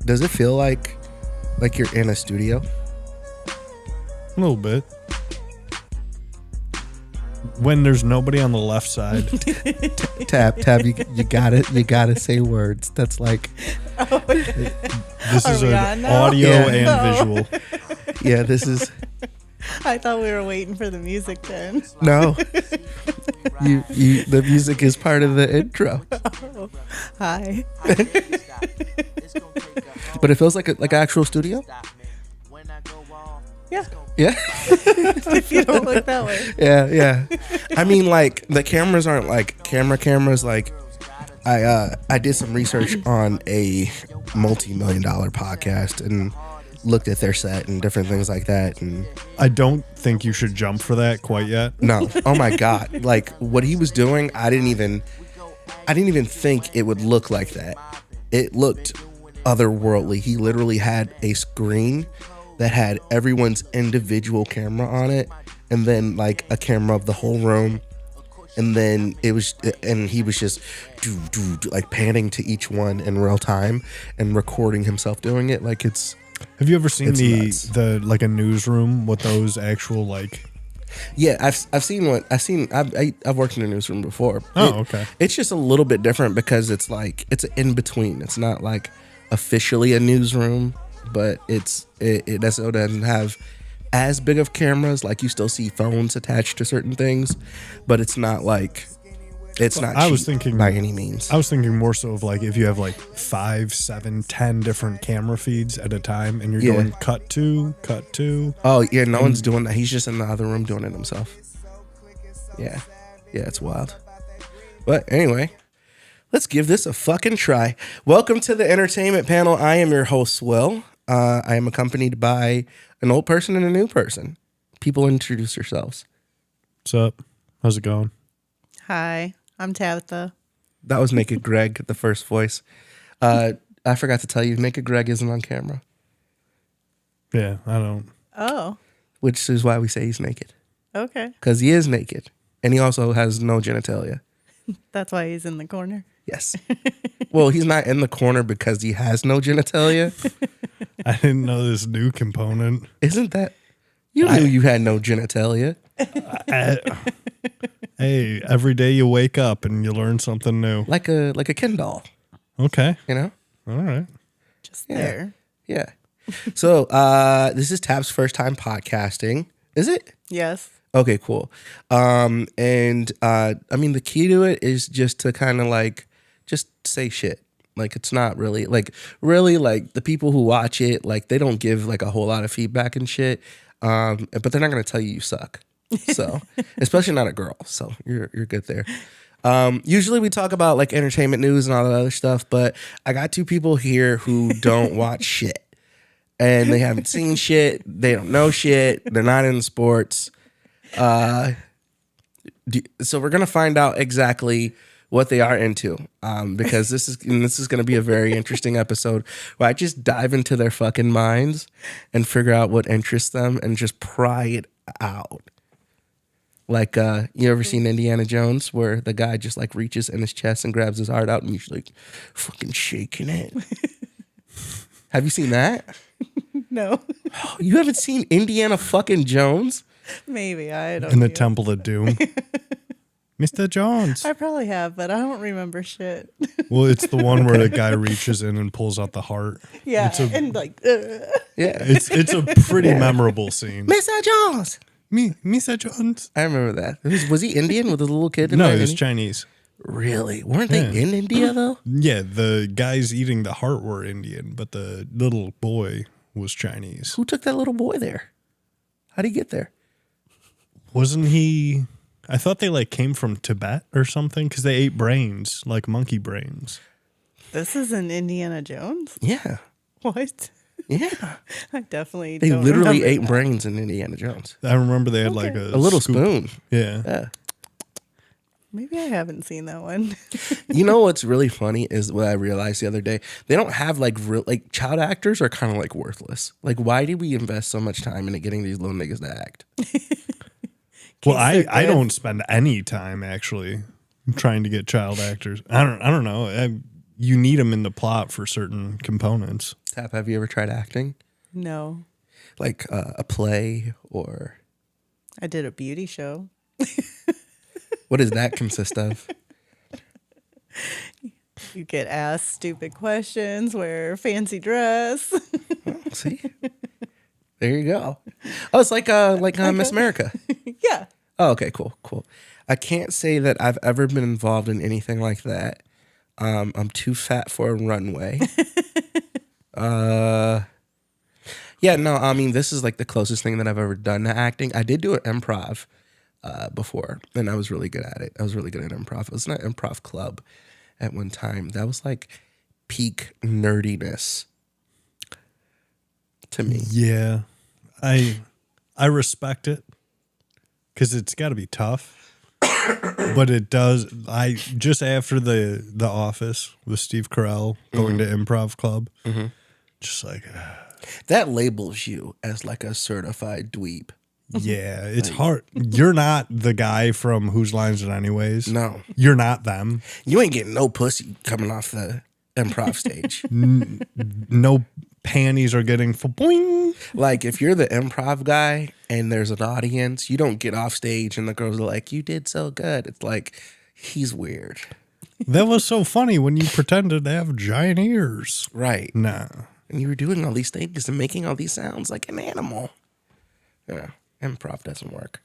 Does it feel like you're in a studio? A little bit. When there's nobody on the left side. Tab, you gotta say words. That's like this is an audio and visual. Yeah, this is. I thought we were waiting for the music then. No, the music is part of the intro. Oh, hi. But it feels like an actual studio. Yeah. Yeah. If you don't look that way. Yeah. I mean, like, the cameras aren't like cameras. Like, I did some research on a multi-million-dollar podcast and looked at their set and different things like that. And I don't think you should jump for that quite yet. No. Oh my God. Like, what he was doing, I didn't even think it would look like that. It looked otherworldly. He literally had a screen that had everyone's individual camera on it, and then like a camera of the whole room, and then he was just like panning to each one in real time and recording himself doing it. Like, it's. Have you ever seen nuts. the like a newsroom with those actual like? Yeah, I've worked in a newsroom before. Okay. It's just a little bit different because it's like it's an in between. It's not like officially a newsroom, but it also doesn't have as big of cameras. Like, you still see phones attached to certain things, but it's not like it's not. I was thinking by any means. I was thinking more so of like if you have like 5, 7, 10 different camera feeds at a time, and you're going cut to. Oh yeah, no one's doing that. He's just in the other room doing it himself. Yeah, it's wild. But anyway, let's give this a fucking try. Welcome to the Entertainment Panel. I am your host, Will. I am accompanied by an old person and a new person. People, introduce yourselves. What's up? How's it going? Hi, I'm Tabitha. That was Naked Greg, the first voice. I forgot to tell you, Naked Greg isn't on camera. Yeah, I don't. Oh. Which is why we say he's naked. Okay. Because he is naked. And he also has no genitalia. That's why he's in the corner. Yes. Well, he's not in the corner because he has no genitalia. I didn't know this new component. Isn't that? You knew you had no genitalia. Hey, every day you wake up and you learn something new. Like a Ken doll. Okay. You know? All right. Just there. Yeah. So this is Tab's first time podcasting. Is it? Yes. Okay, cool. I mean, the key to it is just to kind of like just say shit. Like, it's not really like the people who watch it, like, they don't give like a whole lot of feedback and shit. But they're not gonna tell you suck. So especially not a girl. So you're good there. Usually we talk about like entertainment news and all that other stuff, but I got two people here who don't watch shit. And they haven't seen shit. They don't know shit. They're not in sports. So we're gonna find out exactly what they are into, because this is going to be a very interesting episode where I just dive into their fucking minds and figure out what interests them and just pry it out. Like, you ever seen Indiana Jones where the guy just like reaches in his chest and grabs his heart out and he's like fucking shaking it? Have you seen that? No. You haven't seen Indiana fucking Jones? Maybe. I don't In the know. Temple of Doom. Mr. Jones. I probably have, but I don't remember shit. Well, it's the one where the guy reaches in and pulls out the heart. Yeah. It's Yeah. it's a pretty memorable scene. Mr. Jones. Mr. Jones. I remember that. Was he Indian with the little kid? No, he was Chinese. Really? Weren't they in India though? Yeah, the guys eating the heart were Indian, but the little boy was Chinese. Who took that little boy there? How'd he get there? Wasn't he? I thought they like came from Tibet or something because they ate brains, like monkey brains. This is an Indiana Jones? Yeah. What? Yeah. I definitely They don't literally remember ate that. brains in Indiana Jones. I remember they had like A little scoop. spoon. Yeah. Yeah. Maybe I haven't seen that one. You know what's really funny is what I realized the other day. They don't have like child actors are kind of like worthless. Like, why did we invest so much time into getting these little niggas to act? Well, they're I good. don't spend any time actually trying to get child actors. I don't know. You need them in the plot for certain components. Sap, have you ever tried acting? No. Like a play or I did a beauty show. what does that consist of? You get asked stupid questions, wear fancy dress. See? There you go. Oh, it's like Miss America. Yeah. Oh, okay, cool. I can't say that I've ever been involved in anything like that. I'm too fat for a runway. Yeah, no, I mean, this is like the closest thing that I've ever done to acting. I did do an improv before, and I was really good at it. I was really good at improv. It was an improv club at one time. That was like peak nerdiness to me. Yeah, I respect it because it's got to be tough, but it does. I just after the Office with Steve Carell going to improv club, just like That labels you as like a certified dweeb. yeah, it's hard. You're not the guy from Whose Lines It Anyways. No. You're not them. You ain't getting no pussy coming off the improv stage. No panties are getting boing. Like if you're the improv guy and there's an audience, you don't get off stage and the girls are like, "You did so good." It's like, he's weird. That was so funny when you pretended to have giant ears. Right. Nah. And you were doing all these things and making all these sounds like an animal. Yeah. Improv doesn't work.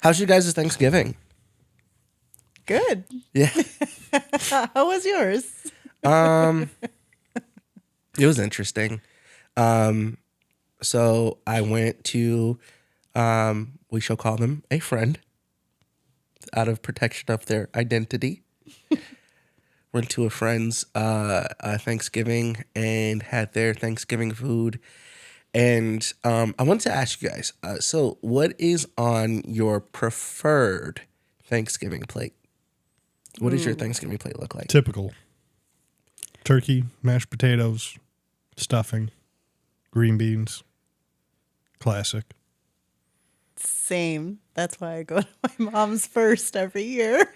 How's you guys' Thanksgiving? Good. Yeah. How was yours? It was interesting. So I went to, we shall call them a friend out of protection of their identity. Went to a friend's Thanksgiving and had their Thanksgiving food. And I wanted to ask you guys, so what is on your preferred Thanksgiving plate? What does your Thanksgiving plate look like? Typical. Turkey, mashed potatoes, stuffing, green beans. Classic. Same. That's why I go to my mom's first every year.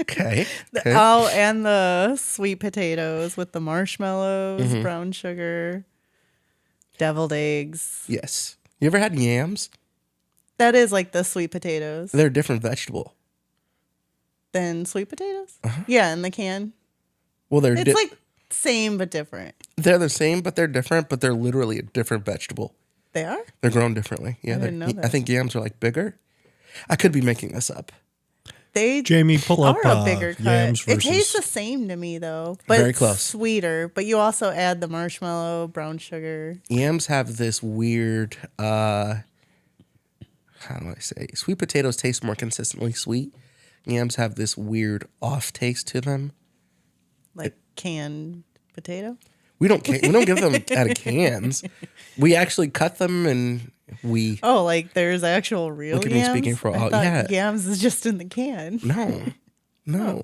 Okay. Oh, and the sweet potatoes with the marshmallows, brown sugar, deviled eggs. Yes. You ever had yams? That is like the sweet potatoes. They're a different vegetable. Then sweet potatoes? Yeah, in the can. Well, It's like same but different. they're the same, but they're different. But they're literally a different vegetable. They are? They're grown differently. Yeah, I didn't know I that. think yams are like bigger. I could be making this up. They Jamie, pull up are a bigger cut. yams It tastes the versus. same to me though, but Very it's close. sweeter. But you also add the marshmallow, brown sugar. Yams have this weird. How do I say? Sweet potatoes taste more consistently sweet. Yams have this weird off taste to them. Like canned potato. We don't give them out of cans. We actually cut them and we. Oh, like there's actual real Look at me yams? speaking for I all- thought yeah. yams is just in the can. No.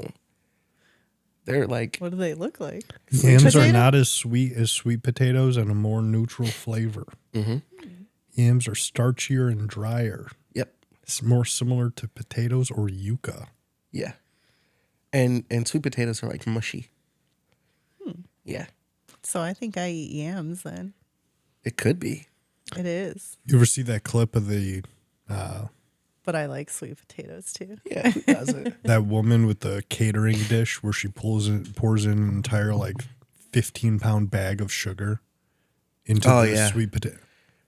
They're like What do they look like? Yams are potato? not as sweet potatoes and a more neutral flavor. Yams are starchier and drier. yep, It's more similar to potatoes or yuca. yeah, and sweet potatoes are like mushy. Yeah, So I think I eat yams then. it could be. It is. You ever see that clip of the But I like sweet potatoes too. Yeah, who doesn't? that woman with the catering dish where she pours in an entire like 15-pound bag of sugar into Oh, the yeah. sweet potato?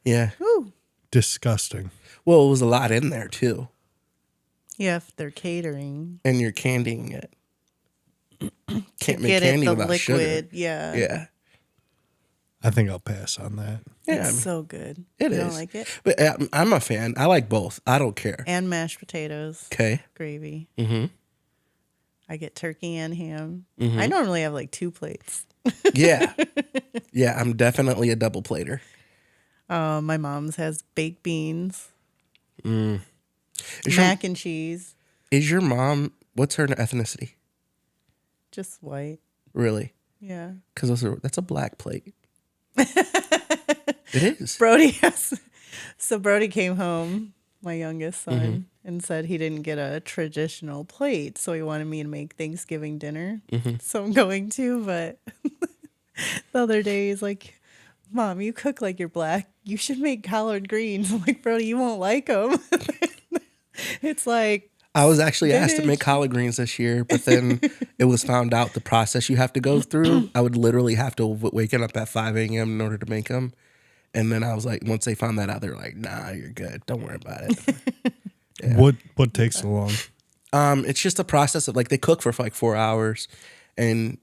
Yeah. Ooh. Disgusting. Well, it was a lot in there too, Yeah, if they're catering. and you're candying it. Can't make Get it candy the without liquid. sugar. Yeah. Yeah. I think I'll pass on that. Yeah, It's so good. it you is. don't like it? But I'm a fan. I like both. I don't care. And mashed potatoes, Okay. gravy. Mm-hmm. I get turkey and ham. I normally have like 2 plates. Yeah. Yeah, I'm definitely a double plater. My mom's has baked beans, Is your, mac and cheese, is your mom, what's her ethnicity? just white. Really? Yeah. Because that's a black plate. It is. Brody has. So Brody came home, my youngest son, and said he didn't get a traditional plate, so he wanted me to make Thanksgiving dinner. So I'm going to, but the other day he's like, Mom, you cook like you're black. You should make collard greens. I'm like, Brody, you won't like them. It's like I was actually asked to make spinach. collard greens this year, but then it was found out the process you have to go through. I would literally have to waking up at 5 a.m. in order to make them. And then I was like, once they found that out, they're like, nah, you're good. Don't worry about it. What takes so long? It's just a process of like they cook for like 4 hours and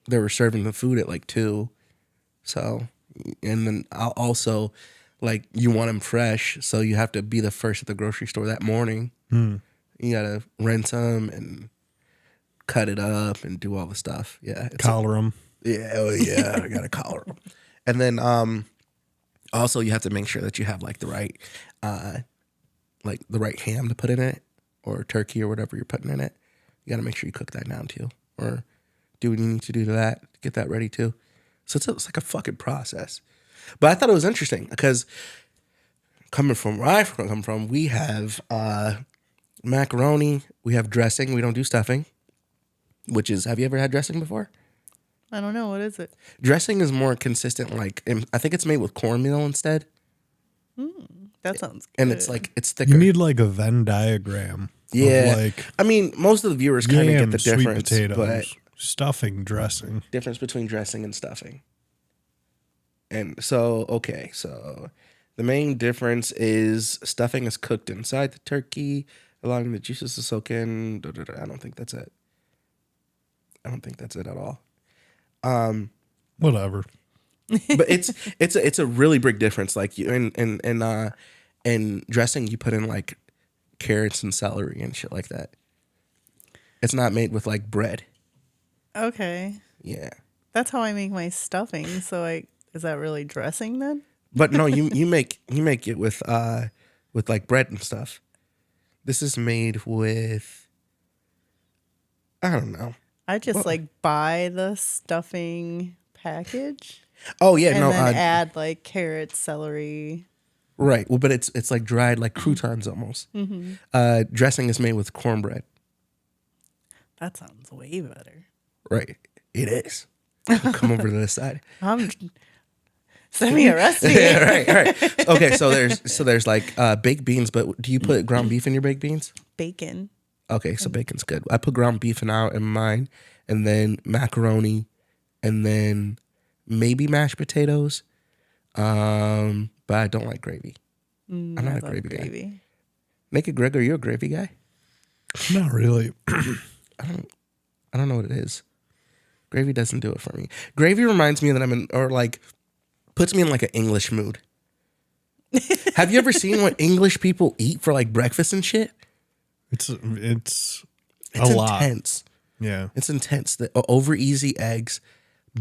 they were serving the food at like 2. So, and then I'll also like you want them fresh. So you have to be the first at the grocery store that morning. You got to rinse them and cut it up and do all the stuff. Yeah. Collar them. Yeah. Oh yeah. I got to collar them. And then, also you have to make sure that you have like the right ham to put in it or turkey or whatever you're putting in it. You got to make sure you cook that down too, or do what you need to do to that, get that ready too. So it's like a fucking process. But I thought it was interesting because coming from where I come from, we have macaroni, we have dressing, we don't do stuffing, which is, have you ever had dressing before? I don't know. What is it? Dressing is more consistent, like, I think it's made with cornmeal instead. That sounds good. And it's like, it's thicker. You need like a Venn diagram. Yeah. Of like I mean, most of the viewers kind of get yam, the sweet difference, potatoes, but stuffing, dressing. difference between dressing and stuffing. And so, okay, so the main difference is stuffing is cooked inside the turkey, allowing the juices to soak in. I don't think that's it. I don't think that's it at all. Whatever. But it's a really big difference. Like you in dressing, you put in like carrots and celery and shit like that. It's not made with like bread. Okay. Yeah. That's how I make my stuffing. So is that really dressing then? But no, you make it with like bread and stuff. This is made with, I don't know. I just buy the stuffing package Oh yeah, and no, then add like carrots, celery. right. Well, but it's like dried like croutons almost. Dressing is made with cornbread. That sounds way better. Right. It is. Come over to this side. Send me a recipe. Yeah, right. Okay, so there's like baked beans, but do you put ground beef in your baked beans? Bacon. Okay, so bacon's good. I put ground beef in mine, and then macaroni, and then maybe mashed potatoes. But I don't like gravy. I'm not a gravy guy. Naked Greg, are you a gravy guy? Not really. I don't know what it is. Gravy doesn't do it for me. Gravy reminds me that I'm in, or like, puts me in like an English mood. Have you ever seen what English people eat for like breakfast and shit? It's a It's lot. intense. Yeah. It's intense. The over easy eggs,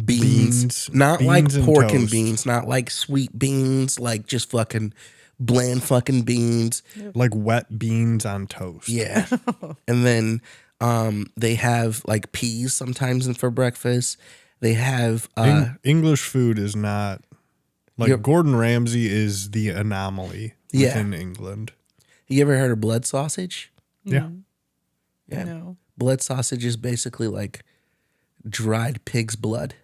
beans, not beans like and pork and toast. beans, not like sweet beans, like just fucking bland fucking beans. Like wet beans on toast. Yeah. And then they have like peas sometimes for breakfast. They have English food is not like Yep. Gordon Ramsay is the anomaly Yeah. within England. you ever heard of blood sausage? Yeah. Yeah. No. Blood sausage is basically like dried pig's blood.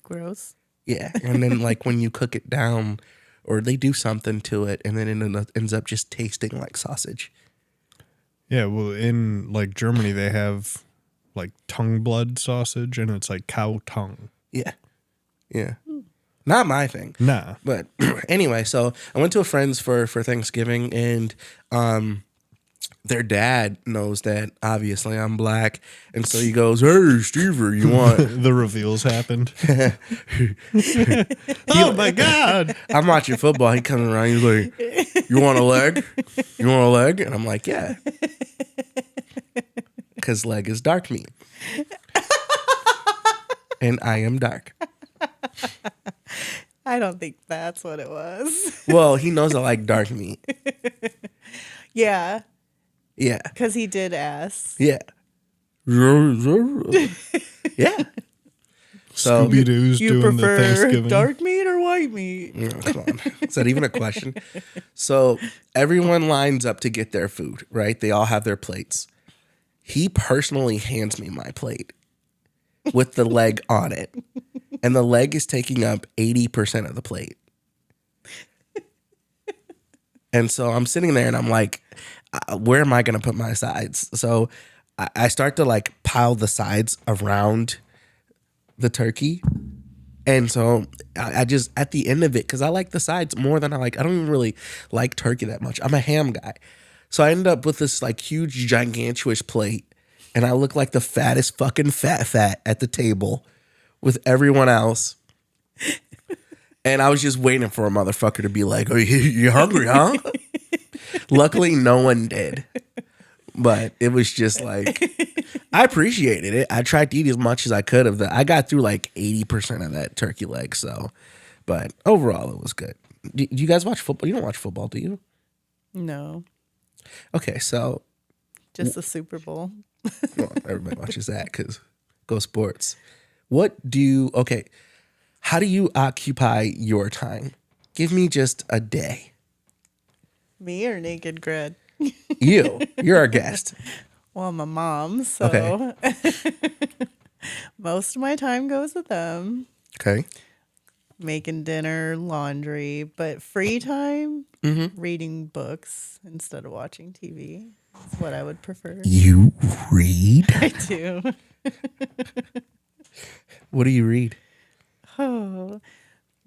Gross. Yeah. And then like when you cook it down or they do something to it and then it ends up just tasting like sausage. Yeah, well in like Germany they have like tongue blood sausage and it's like cow tongue. Yeah. Yeah. Not my thing. Nah. But anyway, so I went to a friend's for Thanksgiving and their dad knows that obviously I'm black. And so he goes, "Hey, Steve, you want..." The reveals happened. Oh my God. I'm watching football. He comes around. He's like, "You want a leg? You want a leg?" And I'm like, "Yeah." Because leg is dark meat. And I am dark. I don't think that's what it was. Well, he knows I like dark meat. Yeah, Yeah. because he did ask. Yeah. Yeah. So, Scooby Doo's You doing the prefer Thanksgiving. dark meat or white meat? come on. Is that even a question? So everyone lines up to get their food, right? They all have their plates. He personally hands me my plate. with the leg on it. And the leg is taking up 80% of the plate. And so I'm sitting there and I'm like, where am I going to put my sides? So I start to like pile the sides around the turkey. And so I just, at the end of it, because I like the sides more than I don't even really like turkey that much. I'm a ham guy. So I ended up with this like huge, gigantuous plate. And I look like the fattest fucking fat at the table with everyone else. And I was just waiting for a motherfucker to be like, "Are you hungry, huh?" Luckily, no one did. But it was just like, I appreciated it. I tried to eat as much as I could of that. I got through like 80% of that turkey leg. So, but overall, it was good. Do you guys watch football? You don't watch football, do you? No, Okay, so just the Super Bowl. well, everybody watches that because go sports. How do you occupy your time? Give me just a day. Me or Naked Grad? You're our guest. Well, I'm a mom, so Okay. most of my time goes with them. Okay. Making dinner, laundry, but free time, Mm-hmm. reading books instead of watching TV. That's what I would prefer. You read? I do. What do you read? Oh,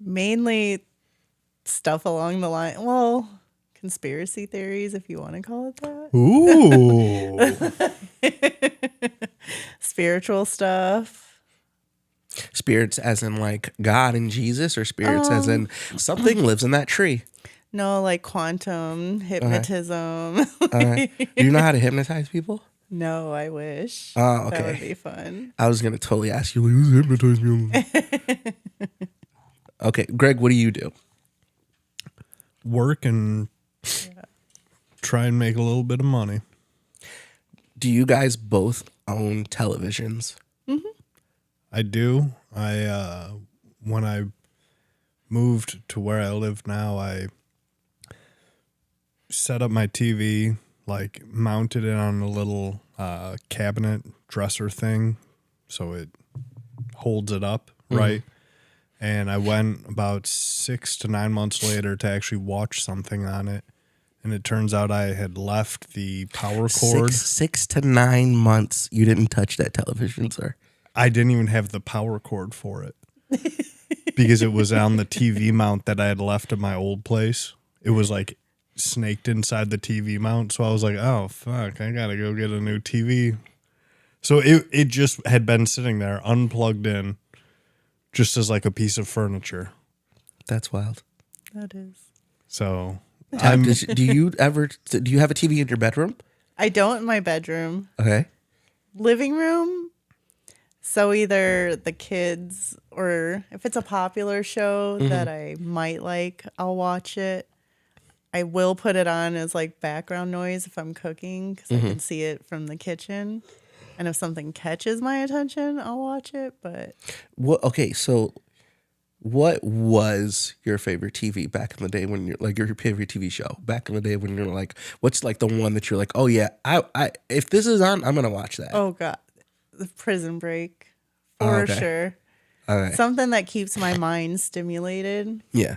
mainly stuff along the line. Well, conspiracy theories, if you want to call it that. Ooh. Spiritual stuff. Spirits as in like God and Jesus, or spirits as in something lives in that tree? No, like quantum, hypnotism. All right. Do you know how to hypnotize people? No, I wish. Oh, That okay. would be fun. I was gonna totally ask you, like, who's hypnotize me? Okay, Greg, what do you do? Work and try and make a little bit of money. Do you guys both own televisions? I do. When I moved to where I live now, I set up my TV, like mounted it on a little cabinet dresser thing so it holds it up, right? And I went about 6 to 9 months later to actually watch something on it. And it turns out I had left the power cord. 6 to 9 months. You didn't touch that television, sir. I didn't even have the power cord for it because it was on the TV mount that I had left at my old place. It was like snaked inside the TV mount. So I was like, oh, fuck, I got to go get a new TV. So it just had been sitting there unplugged in just as like a piece of furniture. That's wild. That is. So Do you have a TV in your bedroom? I don't in my bedroom. Okay. Living room. So either the kids or if it's a popular show that I might like, I'll watch it. I will put it on as like background noise if I'm cooking because I can see it from the kitchen. And if something catches my attention, I'll watch it. But What was your favorite TV back in the day when you're like your favorite TV show back in the day when you're like, what's like the one that you're like, oh yeah, I if this is on, I'm gonna watch that. oh god, the Prison Break for okay. sure. All right. Something that keeps my mind stimulated. Yeah.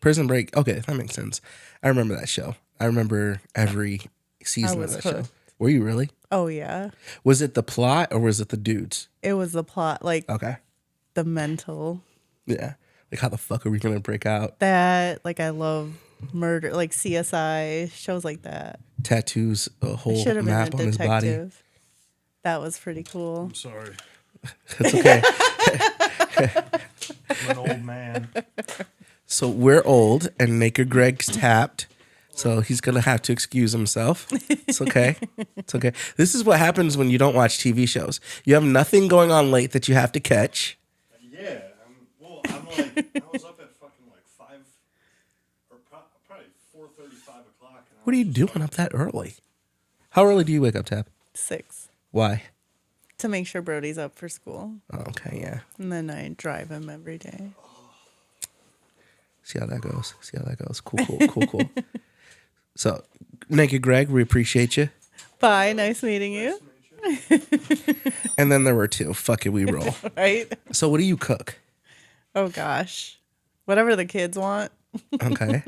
Prison Break. Okay, that makes sense. I remember that show. I remember every season of was that show. hooked. Were you really? Oh yeah, Was it the plot or was it the dudes? it was the plot, like Okay. the mental. Yeah. Like how the fuck are we gonna break out? That like I love murder, like CSI shows like that. Tattoos, a I whole should have been a map on his body. detective. That was pretty cool. sorry. It's okay. I'm an old man. So we're old and Naked Greg's tapped. So he's going to have to excuse himself. It's okay. It's okay. This is what happens when you don't watch TV shows. You have nothing going on late that you have to catch. Yeah, I'm like, I was up at fucking like 5 or probably 4:30, 5 o'clock. What are you doing up that early? How early do you wake up, Tap? 6 Why? to make sure Brody's up for school, Oh, okay, yeah. and then I drive him every day. See how that goes. See how that goes. Cool. So, Naked Greg, we appreciate you. Bye. Nice meeting you. And then there were 2. Fuck it, we roll. Right? So what do you cook? Oh gosh. Whatever the kids want. Okay.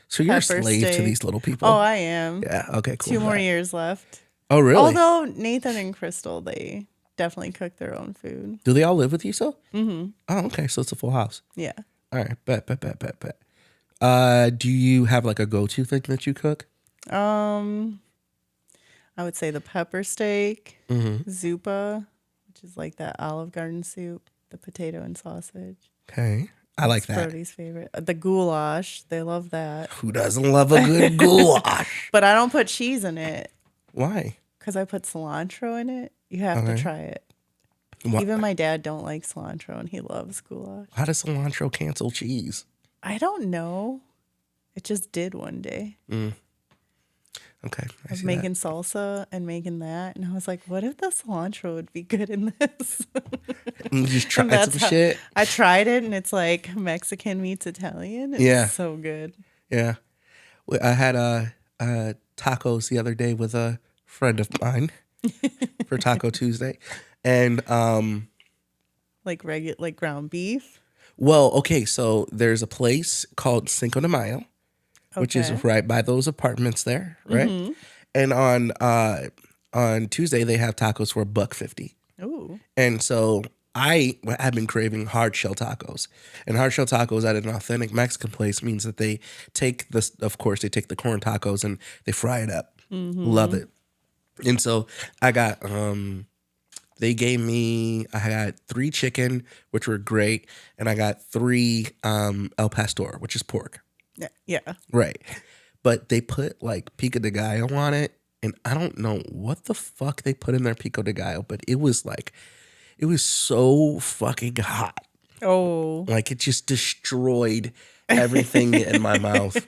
So you're a Pepper slave to steak. these little people. Oh, I am. Yeah. Okay. Cool. 2 more years left. Oh, really? Although Nathan and Crystal, they definitely cook their own food. Do they all live with you still? Mm-hmm. Oh, okay. So it's a full house. Yeah. All right. Bet. Do you have like a go-to thing that you cook? I would say the pepper steak, Mm-hmm. zuppa, which is like that Olive Garden soup, the potato and sausage. Okay. I like that. Brody's favorite. The goulash, they love that. Who doesn't love a good goulash? But I don't put cheese in it Why? because I put cilantro in it. You have to try it. Wha- Even my dad don't like cilantro, and he loves goulash. How does cilantro cancel cheese? I don't know. It just did one day. Okay. I was making salsa and making that, and I was like, what if the cilantro would be good in this? You just And tried some shit. I tried it, and it's like Mexican meets Italian. It's Yeah. so good. Yeah. I had tacos the other day with a friend of mine for Taco Tuesday. And Like ground beef. well, okay, so there's a place called Cinco de Mayo, which is Okay. right by those apartments there, right? And on Tuesday they have tacos for $1.50. Ooh. And so I have been craving hard shell tacos. And hard shell tacos at an authentic Mexican place means that they take this, of course, they take the corn tacos and they fry it up. Love it. And so I got, they gave me, I got 3 chicken, which were great. And I got 3 El Pastor, which is pork. Yeah. Right. But they put like pico de gallo on it. And I don't know what the fuck they put in their pico de gallo, but it was so fucking hot. Oh. Like it just destroyed everything in my mouth.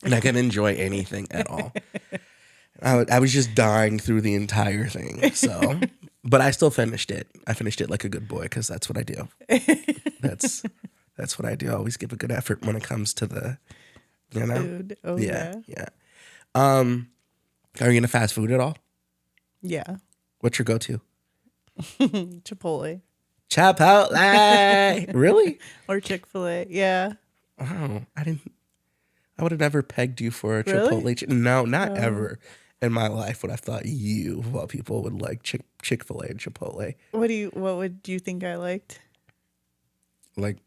And I couldn't enjoy anything at all. I was just dying through the entire thing. So, but I still finished it. I finished it like a good boy because that's what I do. That's what I do. I always give a good effort when it comes to the, you know? Food. Oh, yeah. Are you into fast food at all? Yeah. What's your go-to? Chipotle. Chipotle. Really? Or Chick-fil-A. Yeah. Oh, I would have never pegged you for a Really? Chipotle. No, not ever in my life would I thought you, of all people, would like Chick-fil-A and Chipotle. What would you think I liked? Like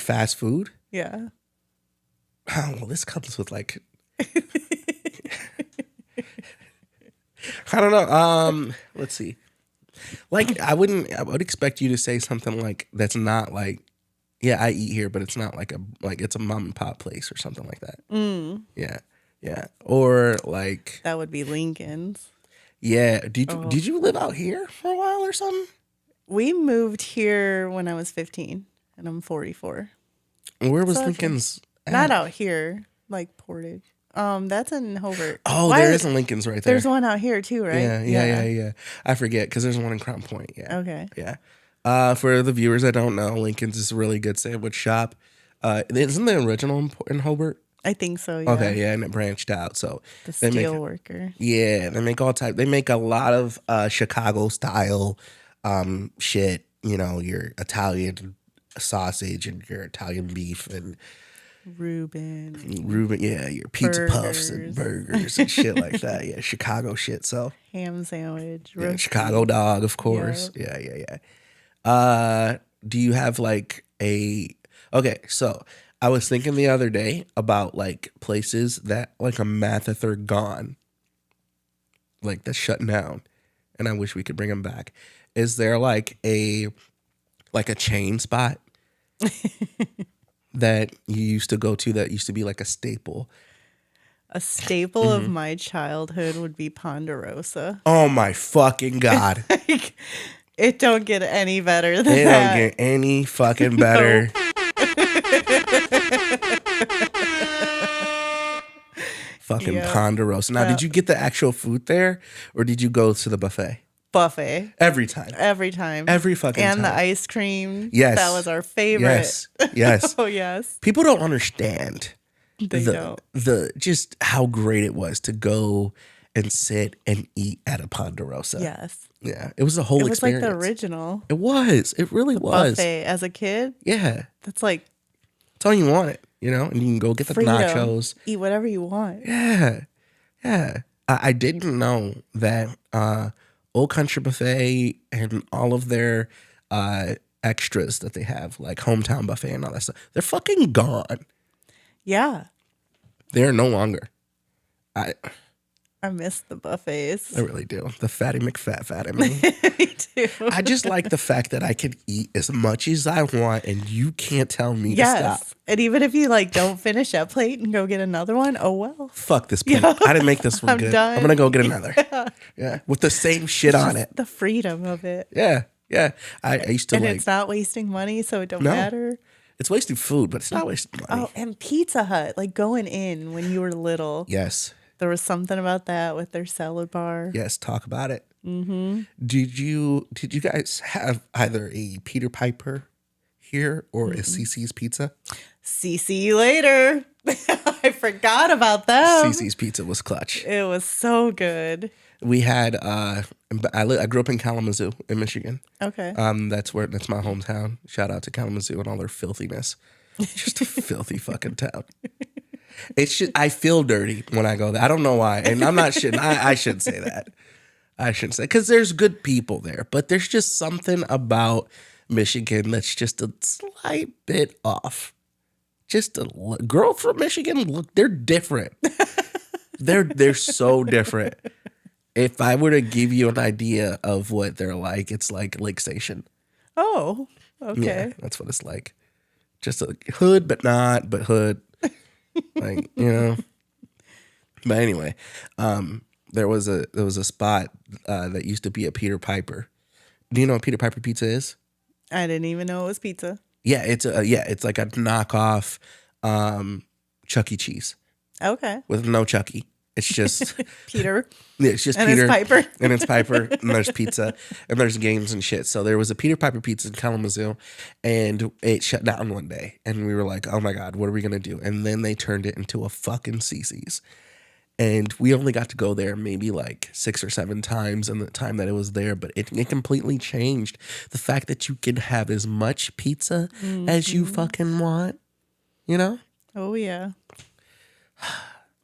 fast food? Yeah. Oh, well, this comes with like, I don't know. Let's see. Like, I would expect you to say something like that's not like, yeah, I eat here, but it's not like it's a mom and pop place or something like that. Yeah. Or like, That would be Lincoln's. yeah. Did you live out here for a while or something? We moved here when I was 15, and I'm 44. Where was So, Lincoln's? Not out here, like Portage. That's in Hobart. Oh, Why there is- is a Lincoln's right there. There's one out here too, right? Yeah. I forget because there's one in Crown Point. Yeah. Okay. Yeah. For the viewers that don't know, Lincoln's is a really good sandwich shop. Isn't the original in Hobart? I think so. Yeah. Okay, yeah, and it branched out. So The they make- steel worker. yeah, they make all type. They make a lot of Chicago style shit. You know, your Italian sausage and your Italian beef and Reuben. yeah, your pizza puffs and burgers and shit like that. Yeah, Chicago shit. So Ham sandwich. yeah, roast Chicago beef. dog, of course. Yeah. Do you have like okay, so I was thinking the other day about like places that like a meth that they're gone. Like that's shutting down. And I wish we could bring them back. Is there like a chain spot that you used to go to that used to be like a staple? A staple of my childhood would be Ponderosa. Oh my fucking God. Like, it don't get any better than They that. don't get any fucking better. Fucking Yeah. Ponderosa. Now, did you get the actual food there or did you go to the buffet? Buffet. Every time. Every time. Every fucking and time. the ice cream. Yes. That was our favorite. Yes. Oh, yes. People don't understand They don't. the just how great it was to go and sit and eat at a Ponderosa. Yes. Yeah, it was a whole It was experience. like the original It was. It really was. buffet as a kid. Yeah, That's like it's all you want, you know, and you can go get the freedom. nachos. Eat whatever you want. Yeah, yeah. I didn't know that Old Country Buffet and all of their extras that they have, like Hometown Buffet and all that stuff, they're fucking gone. Yeah. They're no longer. I miss the buffets. really do. The fatty McFat in me. Me too. I just like the fact that I can eat as much as I want and you can't tell me to Yes. stop. And even if you like don't finish that plate and go get another one, oh well. Fuck this plate. I didn't make this one I'm good. done. I'm gonna go get another. Yeah. With the same shit on it. The freedom of it. Yeah. Yeah. I used to And like it's not wasting money, so it don't No. matter. it's wasting food, but it's not wasting money. Oh, and Pizza Hut, like going in when you were little. Yes. There was something about that with their salad bar. Yes, talk about it. Mm-hmm. Did you guys have either a Peter Piper here or a CC's Pizza? See you later. I forgot about them. CC's Pizza was clutch. It was so good. We had I grew up in Kalamazoo in Michigan. Okay. That's my hometown. Shout out to Kalamazoo and all their filthiness. Just a filthy fucking town. It's just I feel dirty when I go there. I don't know why, and I'm not shouldn't. I shouldn't say that. I shouldn't say because there's good people there, but there's just something about Michigan that's just a slight bit off. Just a girl from Michigan, look, they're different. they're so different. If I were to give you an idea of what they're like, it's like Lake Station. Oh, okay. Yeah, that's what it's like. Just a hood, but not, but hood. Like, you know. But anyway, there was a spot that used to be a Peter Piper. Do you know what Peter Piper Pizza is? I didn't even know it was pizza. Yeah, it's like a knockoff Chuck E. Cheese Okay. with no Chucky. It's just Peter. yeah, it's just And Peter it's Piper. and it's Piper and there's pizza and there's games and shit. So there was a Peter Piper Pizza in Kalamazoo, and it shut down one day, and we were like, "Oh my god, what are we gonna do?" And then they turned it into a fucking CC's, and we only got to go there maybe like 6 or 7 times in the time that it was there. But it completely changed the fact that you can have as much pizza as you fucking want. You know, Oh, yeah.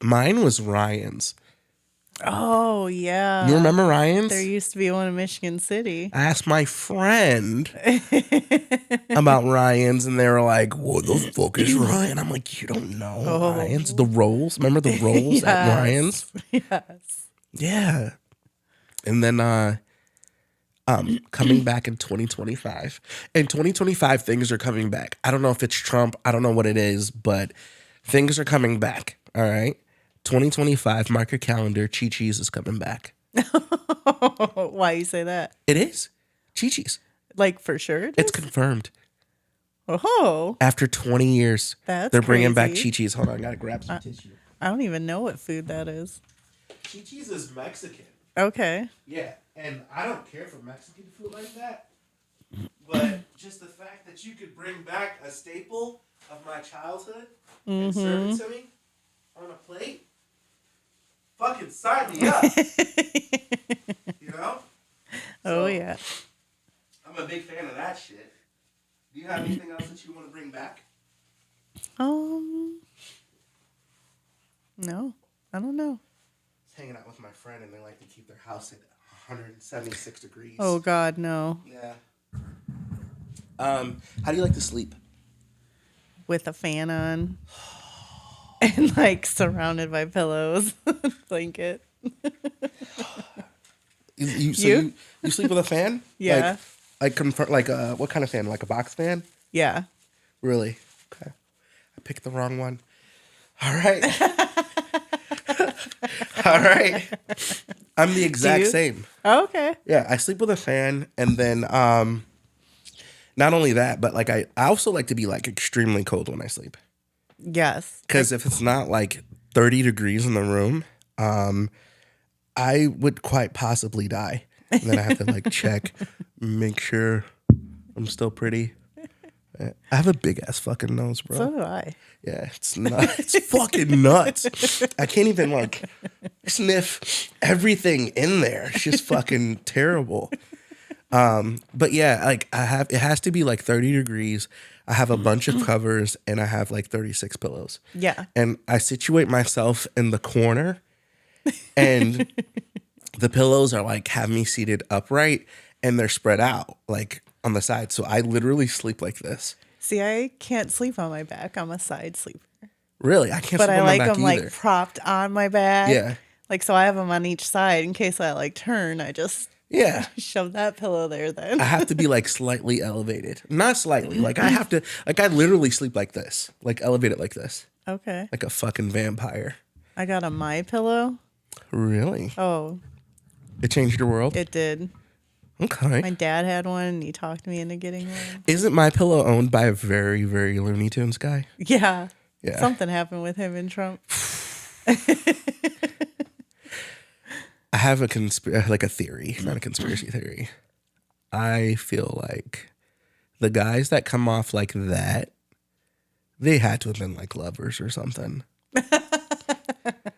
mine was Ryan's. Oh, yeah. You remember Ryan's? There used to be one in Michigan City. I asked my friend about Ryan's, and they were like, "What the fuck is Ryan?" I'm like, "You don't know Ryan's? The rolls? Remember the rolls at Ryan's?" Yes. Yeah. And then coming back in 2025. In 2025, things are coming back. I don't know if it's Trump. I don't know what it is, but things are coming back. All right. 2025, mark your calendar. Chi-Chi's is coming back. Why you say that? It is. Chi-Chi's. Like for sure? It's confirmed. Oh, After 20 years, That's they're bringing back crazy. Chi-Chi's. Hold on, I gotta grab some tissue. I don't even know what food that is. Chi-Chi's is Mexican. Okay. Yeah, and I don't care for Mexican food like that. But just the fact that you could bring back a staple of my childhood and serve it to me on a plate, fucking sign me up. You know? Oh, yeah. I'm a big fan of that shit. Do you have anything else that you want to bring back? No, I don't know. Hanging out with my friend, and they like to keep their house at 176 degrees. Oh, God, no. Yeah. How do you like to sleep? With a fan on. And like surrounded by pillows. Blanket. You sleep with a fan? Yeah. What kind of fan? Like a box fan? Yeah. Really? Okay. I picked the wrong one. All right. All right. I'm the exact same. Oh, okay. Yeah, I sleep with a fan, and then not only that, but like I also like to be like extremely cold when I sleep. Yes. Because if it's not like 30 degrees in the room, I would quite possibly die. And then I have to like check, make sure I'm still pretty. I have a big ass fucking nose, bro. So do I. Yeah, it's nuts. It's fucking nuts. I can't even like sniff everything in there. It's just fucking terrible. But yeah, like it has to be like 30 degrees. I have a bunch of covers and I have like 36 pillows. Yeah. And I situate myself in the corner and the pillows are like have me seated upright and they're spread out like on the side. So I literally sleep like this. See, I can't sleep on my back. I'm a side sleeper. Really? I can't But sleep I on my like back them either. like propped on my back. Yeah. Like, so I have them on each side in case I like turn. I just Yeah. shove that pillow there then. I have to be like slightly elevated. Not slightly. Like I have to, like I literally sleep like this. Like elevated like this. Okay. Like a fucking vampire. I got a My Pillow. Really? Oh, It changed your world? it did. Okay. My dad had one and he talked me into getting one. Isn't My Pillow owned by a very, very Looney Tunes guy? Yeah. Yeah. Something happened with him and Trump. I have a theory, not a conspiracy theory. I feel like the guys that come off like that, they had to have been like lovers or something.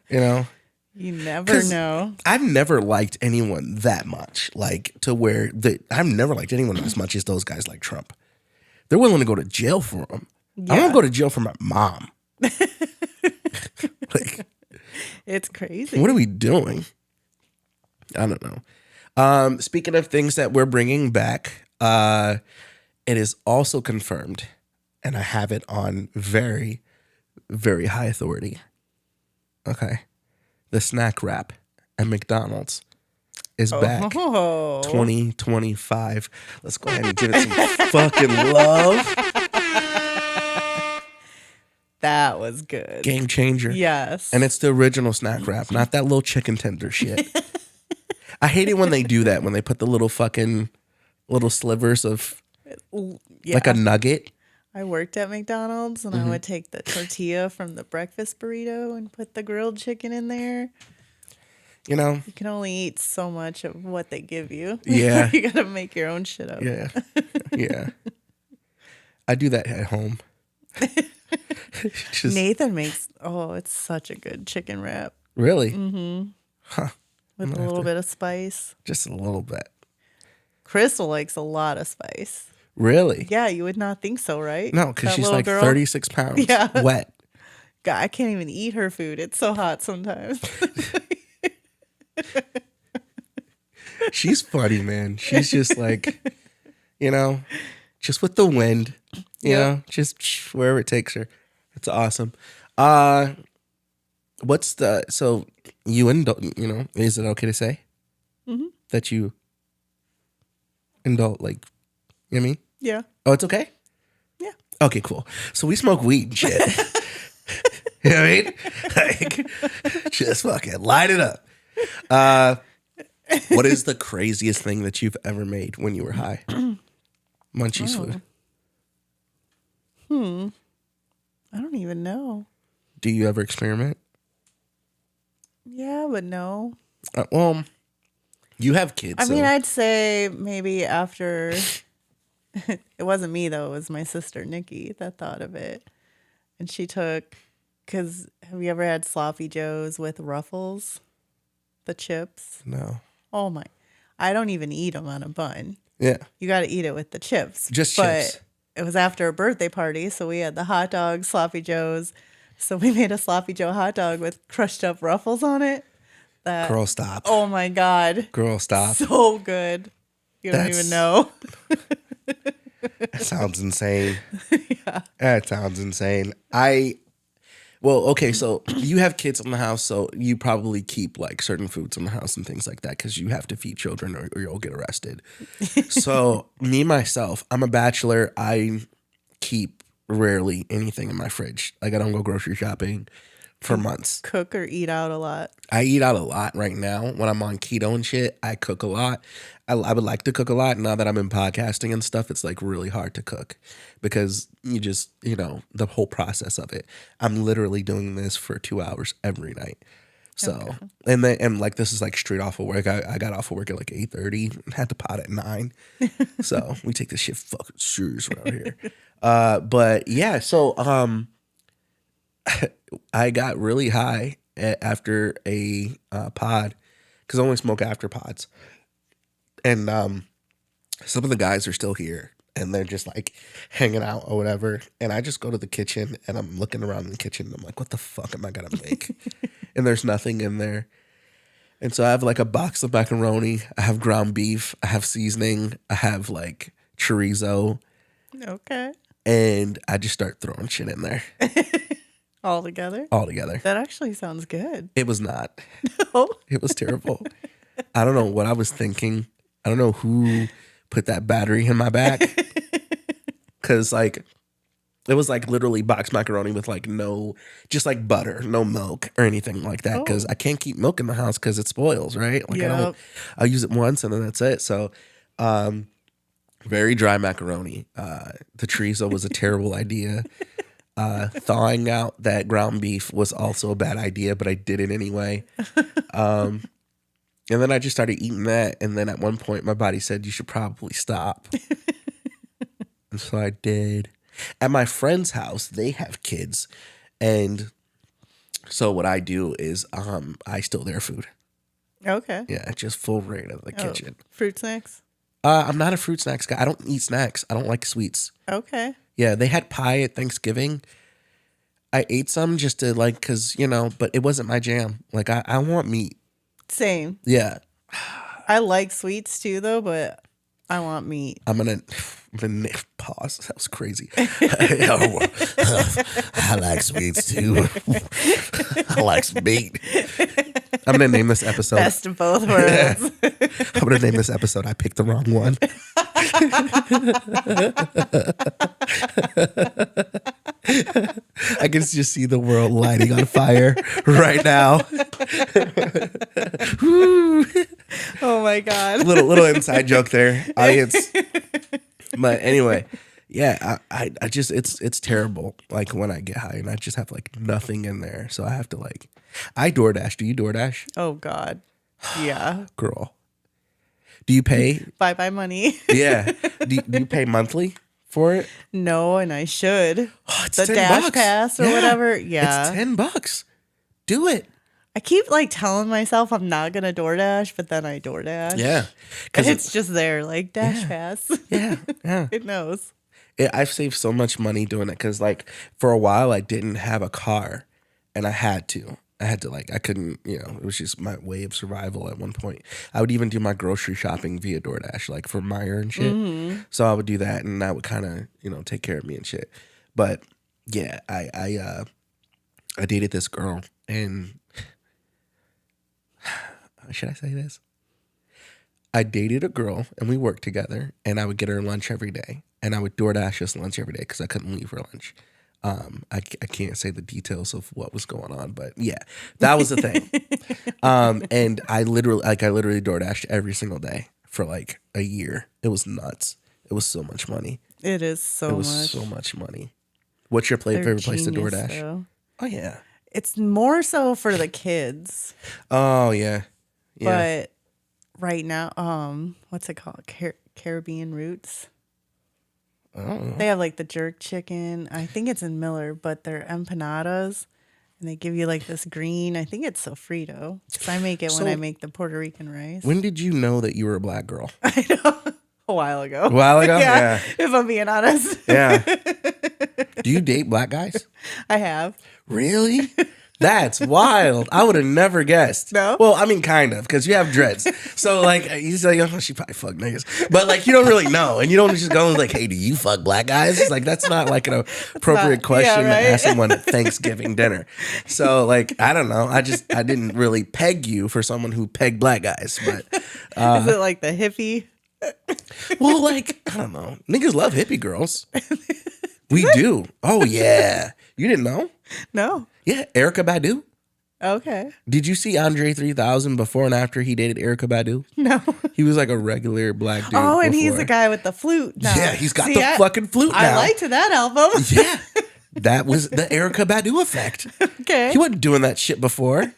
You know? You never 'Cause know. I've never liked anyone that much, like to where I've never liked anyone as much as those guys like Trump. They're willing to go to jail for him. I Yeah. want to go to jail for my mom. Like, It's crazy. what are we doing? I don't know. Speaking of things that we're bringing back, it is also confirmed, and I have it on very, very high authority. Okay. The snack wrap at McDonald's is back. Oh. 2025. Let's go ahead and give it some fucking love. That was good. Game changer. Yes. And it's the original snack wrap, not that little chicken tender shit. I hate it when they do that, when they put the little fucking little slivers of Yeah. like a nugget. I worked at McDonald's and I would take the tortilla from the breakfast burrito and put the grilled chicken in there. You know? You can only eat so much of what they give you. Yeah. You got to make your own shit up. Yeah. Yeah. I do that at home. Just, Nathan makes, it's such a good chicken wrap really? with a little bit of spice. Just a little bit. Crystal likes a lot of spice. Really? Yeah, you would not think so, right? No, because That she's little like girl? 36 pounds. Yeah. Wet. God, I can't even eat her food. It's so hot sometimes. She's funny, man. She's just like, you know, just with the wind, you know, just wherever it takes her. It's awesome. So you indulge, you know, is it okay to say that you indulge, like, you know what I mean? Yeah. Oh, it's okay? Yeah. Okay, cool. So we smoke weed and shit. You know what I mean? Like, just fucking light it up. What is the craziest thing that you've ever made when you were high? Munchies food. I don't even know. Do you ever experiment? Yeah, but no. Well, you have kids. I mean, I'd say maybe after. It wasn't me, though. It was my sister, Nikki, that thought of it. And she took. Because have you ever had sloppy joes with Ruffles? The chips? No. Oh, my. I don't even eat them on a bun. Yeah. You got to eat it with the chips. Just but chips. It was after a birthday party, so we had the hot dogs, sloppy joes. So we made a sloppy joe hot dog with crushed up Ruffles on it. Girl, stop. Oh my God. Girl, stop. So good. You don't even know. That sounds insane. Yeah. That sounds insane. Well, okay, so you have kids in the house, so you probably keep like certain foods in the house and things like that because you have to feed children or you'll get arrested. So me, myself, I'm a bachelor. I keep rarely anything in my fridge. Like I don't go grocery shopping for months. Cook or eat out a lot. I eat out a lot right now. When I'm on keto and shit, I cook a lot. I would like to cook a lot. Now that I'm in podcasting and stuff, it's like really hard to cook because you just, you know, the whole process of it. I'm literally doing this for 2 hours every night. So, and like this is like straight off of work. I got off of work at like 8:30, had to pot at 9. So we take this shit fucking serious around here. But yeah, so I got really high after a pod because I only smoke after pods, and some of the guys are still here and they're just like hanging out or whatever, and I just go to the kitchen and I'm looking around in the kitchen and I'm like, what the fuck am I gonna make? And there's nothing in there. And so I have like a box of macaroni, I have ground beef, I have seasoning, I have like chorizo. Okay. And I just start throwing shit in there. All together? All together. That actually sounds good. It was not. Oh. It was terrible. I don't know what I was thinking. I don't know who put that battery in my back. Because like, it was like literally boxed macaroni with like no, just like butter, no milk or anything like that. Because I can't keep milk in the house because it spoils, right? Like I'll use it once and then that's it. So, very dry macaroni. The chorizo was a terrible idea. Thawing out that ground beef was also a bad idea, but I did it anyway. And then I just started eating that. And then at one point, my body said, you should probably stop. And so I did. At my friend's house, they have kids. And so what I do is I steal their food. Okay. Yeah, just full raid of the kitchen. Fruit snacks? I'm not a fruit snacks guy. I don't eat snacks. I don't like sweets. Okay. Yeah, they had pie at Thanksgiving. I ate some just to like, cause but it wasn't my jam. Like I want meat. Same. Yeah. I like sweets too, though, but I want meat. I'm gonna pause. That was crazy. I like sweets too. I like some meat. I'm gonna name this episode Best of both worlds. I'm gonna name this episode I picked the wrong one. I can just see the world lighting on fire right now. Oh my God. Little inside joke there, audience. But anyway, yeah, I just it's terrible. Like when I get high and I just have like nothing in there, so I have to like I DoorDash. Do you DoorDash? Oh God. Yeah. Girl, do you pay? Bye money. Yeah. Do you pay monthly for it? No, and I should. Oh, it's the $10. Dash Pass or whatever. Yeah. It's $10. Do it. I keep like telling myself I'm not gonna DoorDash, but then I DoorDash. Yeah. Because it's just there, like Dash Pass. Yeah. It knows. I've saved so much money doing it because like for a while I didn't have a car and I had to like, I couldn't, it was just my way of survival at one point. I would even do my grocery shopping via DoorDash, like for Meijer and shit. Mm-hmm. So I would do that and that would kind of, take care of me and shit. But yeah, I dated this girl and should I say this? I dated a girl and we worked together and I would get her lunch every day and I would DoorDash us lunch every day because I couldn't leave for lunch. I can't say the details of what was going on, but yeah, that was the thing. And I literally DoorDashed every single day for like a year. It was nuts. It was so much money. It is so much. It was so much money. What's your favorite place to DoorDash? Though. Oh yeah. It's more so for the kids. Oh yeah. Yeah. But right now, what's it called? Caribbean Roots. Oh. They have like the jerk chicken. I think it's in Miller, but they're empanadas. And they give you like this green, I think it's sofrito. Because I make it when I make the Puerto Rican rice. When did you know that you were a black girl? I know. A while ago. A while ago? Yeah. If I'm being honest. Yeah. Do you date black guys? I have. Really? That's wild. I would have never guessed. No? Well, I mean, kind of, because you have dreads. So, like, he's like, oh, she probably fuck niggas. But, like, you don't really know. And you don't just go like, hey, do you fuck black guys? It's like, that's not, like, an appropriate question to ask someone at Thanksgiving dinner. So, like, I don't know. I didn't really peg you for someone who pegged black guys. But is it like the hippie? Well, like, I don't know. Niggas love hippie girls. We do. Oh, yeah. You didn't know? No. Yeah, Erykah Badu. Okay. Did you see Andre 3000 before and after he dated Erykah Badu? No. He was like a regular black dude. Oh, and before. he's the guy with the flute now. Yeah, he's got the fucking flute now. I liked that album. Yeah. That was the Erykah Badu effect. Okay. He wasn't doing that shit before.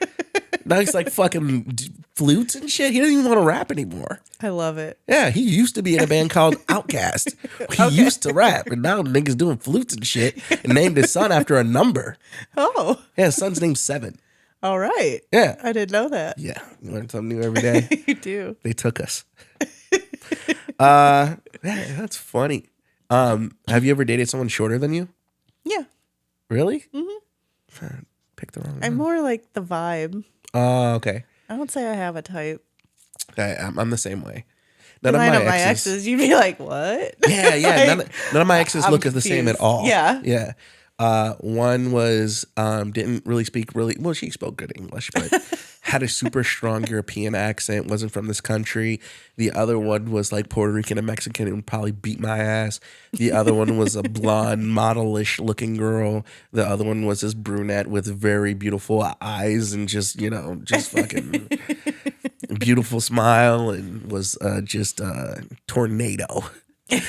Now he's like fucking flutes and shit. He doesn't even want to rap anymore. I love it. Yeah, he used to be in a band called Outkast. He used to rap, and now niggas doing flutes and shit and named his son after a number. Oh. Yeah, his son's named 7. All right. Yeah. I didn't know that. Yeah. You learn something new every day. You do. They took us. Yeah, that's funny. Have you ever dated someone shorter than you? Yeah. Really? Mm-hmm. Pick the wrong one. I'm more like the vibe. Oh, okay. I don't say I have a type. I'm the same way. None of my exes, you'd be like, what? Yeah, yeah. Like, none of my exes I'm look the same at confused. all. Yeah. Yeah. One was didn't really speak well, she spoke good English, but had a super strong European accent, wasn't from this country. The other one was like Puerto Rican and Mexican and would probably beat my ass. The other one was a blonde, modelish looking girl. The other one was this brunette with very beautiful eyes and just fucking beautiful smile, and was just a tornado. But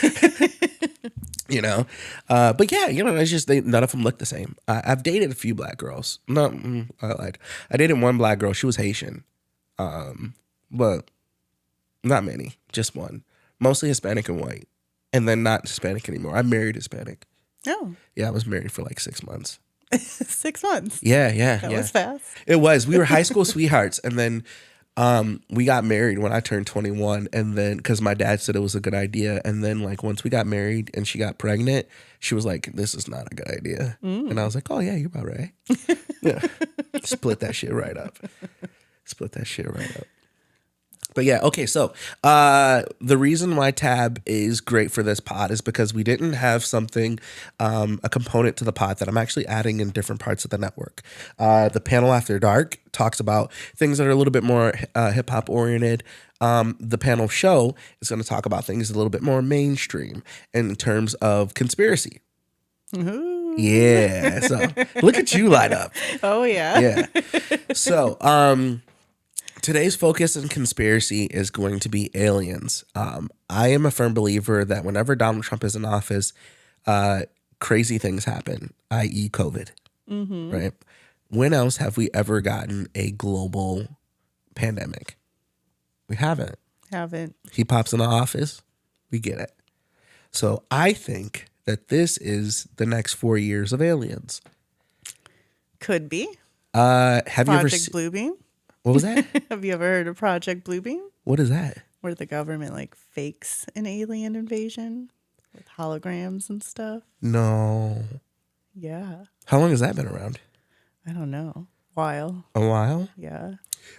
yeah, it's just none of them look the same. I've dated a few black girls. No, I lied. I dated one black girl. She was Haitian, but not many. Just one. Mostly Hispanic and white, and then not Hispanic anymore. I married Hispanic. Oh, Yeah, I was married for like 6 months. 6 months. Yeah. That was fast. It was. We were high school sweethearts, and then we got married when I turned 21, and then because my dad said it was a good idea, and then like once we got married and she got pregnant, she was like, "This is not a good idea," and I was like, "Oh yeah, you're about right." Yeah, split that shit right up. But yeah, okay. So the reason why Tab is great for this pod is because we didn't have something, a component to the pod that I'm actually adding in different parts of the network. The Panel After Dark talks about things that are a little bit more hip hop oriented. The Panel Show is going to talk about things a little bit more mainstream in terms of conspiracy. Ooh. Yeah. So look at you light up. Oh, yeah. Yeah. So, today's focus in conspiracy is going to be aliens. I am a firm believer that whenever Donald Trump is in office, crazy things happen, i.e. COVID, right? When else have we ever gotten a global pandemic? We haven't. He pops in the office, we get it. So I think that this is the next 4 years of aliens. Could be. Have you ever Project Bluebeam. What was that? Have you ever heard of Project Bluebeam? What is that? Where the government like fakes an alien invasion with holograms and stuff. No. Yeah. How long has that been around? I don't know. While. A while? Yeah.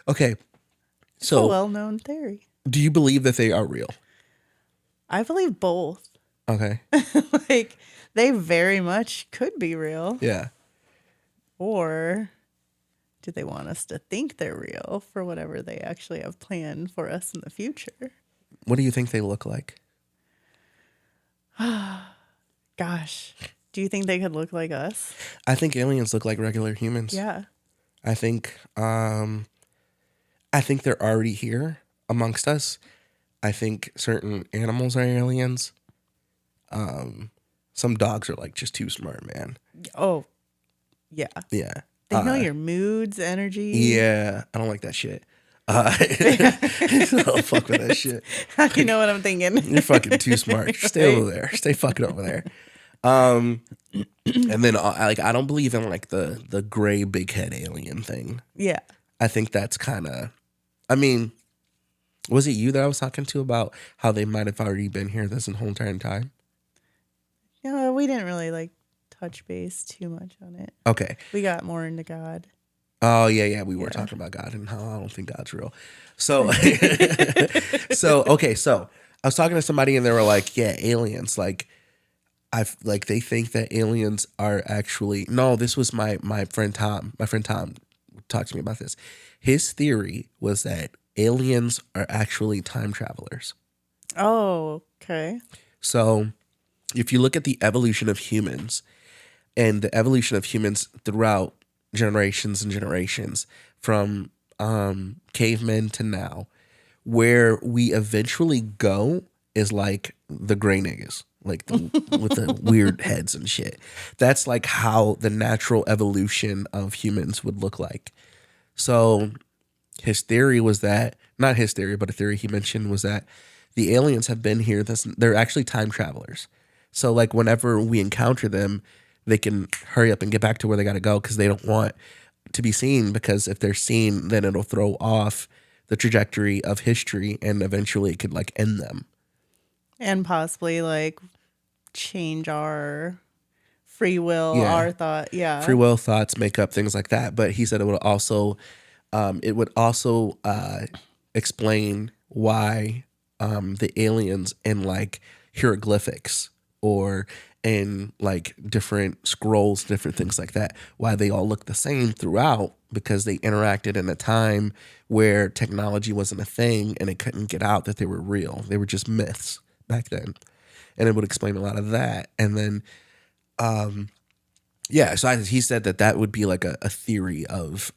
Okay. It's So a well-known theory. do you believe that they are real? I believe both. Okay. Like, they very much could be real. Yeah. Or do they want us to think they're real for whatever they actually have planned for us in the future? What do you think they look like? Gosh. Do you think they could look like us? I think aliens look like regular humans. Yeah. I think they're already here amongst us. I think certain animals are aliens. Some dogs are like just too smart, man. Oh, yeah. Yeah. They know your moods, energy. Yeah. I don't like that shit. I don't fuck with that shit. You know what I'm thinking. You're fucking too smart. Stay over there. Stay fucking over there. And then I don't believe in like the gray big head alien thing. Yeah. I think that's kind of, I mean, was it you that I was talking to about how they might have already been here this whole entire time? Yeah, we didn't really like touch base too much on it. Okay. We got more into God. Oh yeah. We were talking about God and how I don't think God's real. So, so I was talking to somebody and they were like, yeah, aliens. Like, they think that aliens are actually, no, this was my friend Tom. My friend Tom talked to me about this. His theory was that aliens are actually time travelers. Oh, okay. So if you look at the evolution of humans and the evolution of humans throughout generations and generations from cavemen to now, where we eventually go is like the gray niggas, like with the weird heads and shit. That's like how the natural evolution of humans would look like. So his theory was that, not his theory, but a theory he mentioned was that the aliens have been here. They're actually time travelers. So like whenever we encounter them, they can hurry up and get back to where they got to go because they don't want to be seen, because if they're seen, then it'll throw off the trajectory of history, and eventually it could like end them. And possibly like change our free will, Yeah. our thought. Yeah. Free will, thoughts, makeup, things like that. But he said it would also explain why the aliens in like hieroglyphics or in like different scrolls, different things like that, why they all look the same throughout, because they interacted in a time where technology wasn't a thing and it couldn't get out that they were real. They were just myths back then. And it would explain a lot of that. And then so he said that would be like a theory of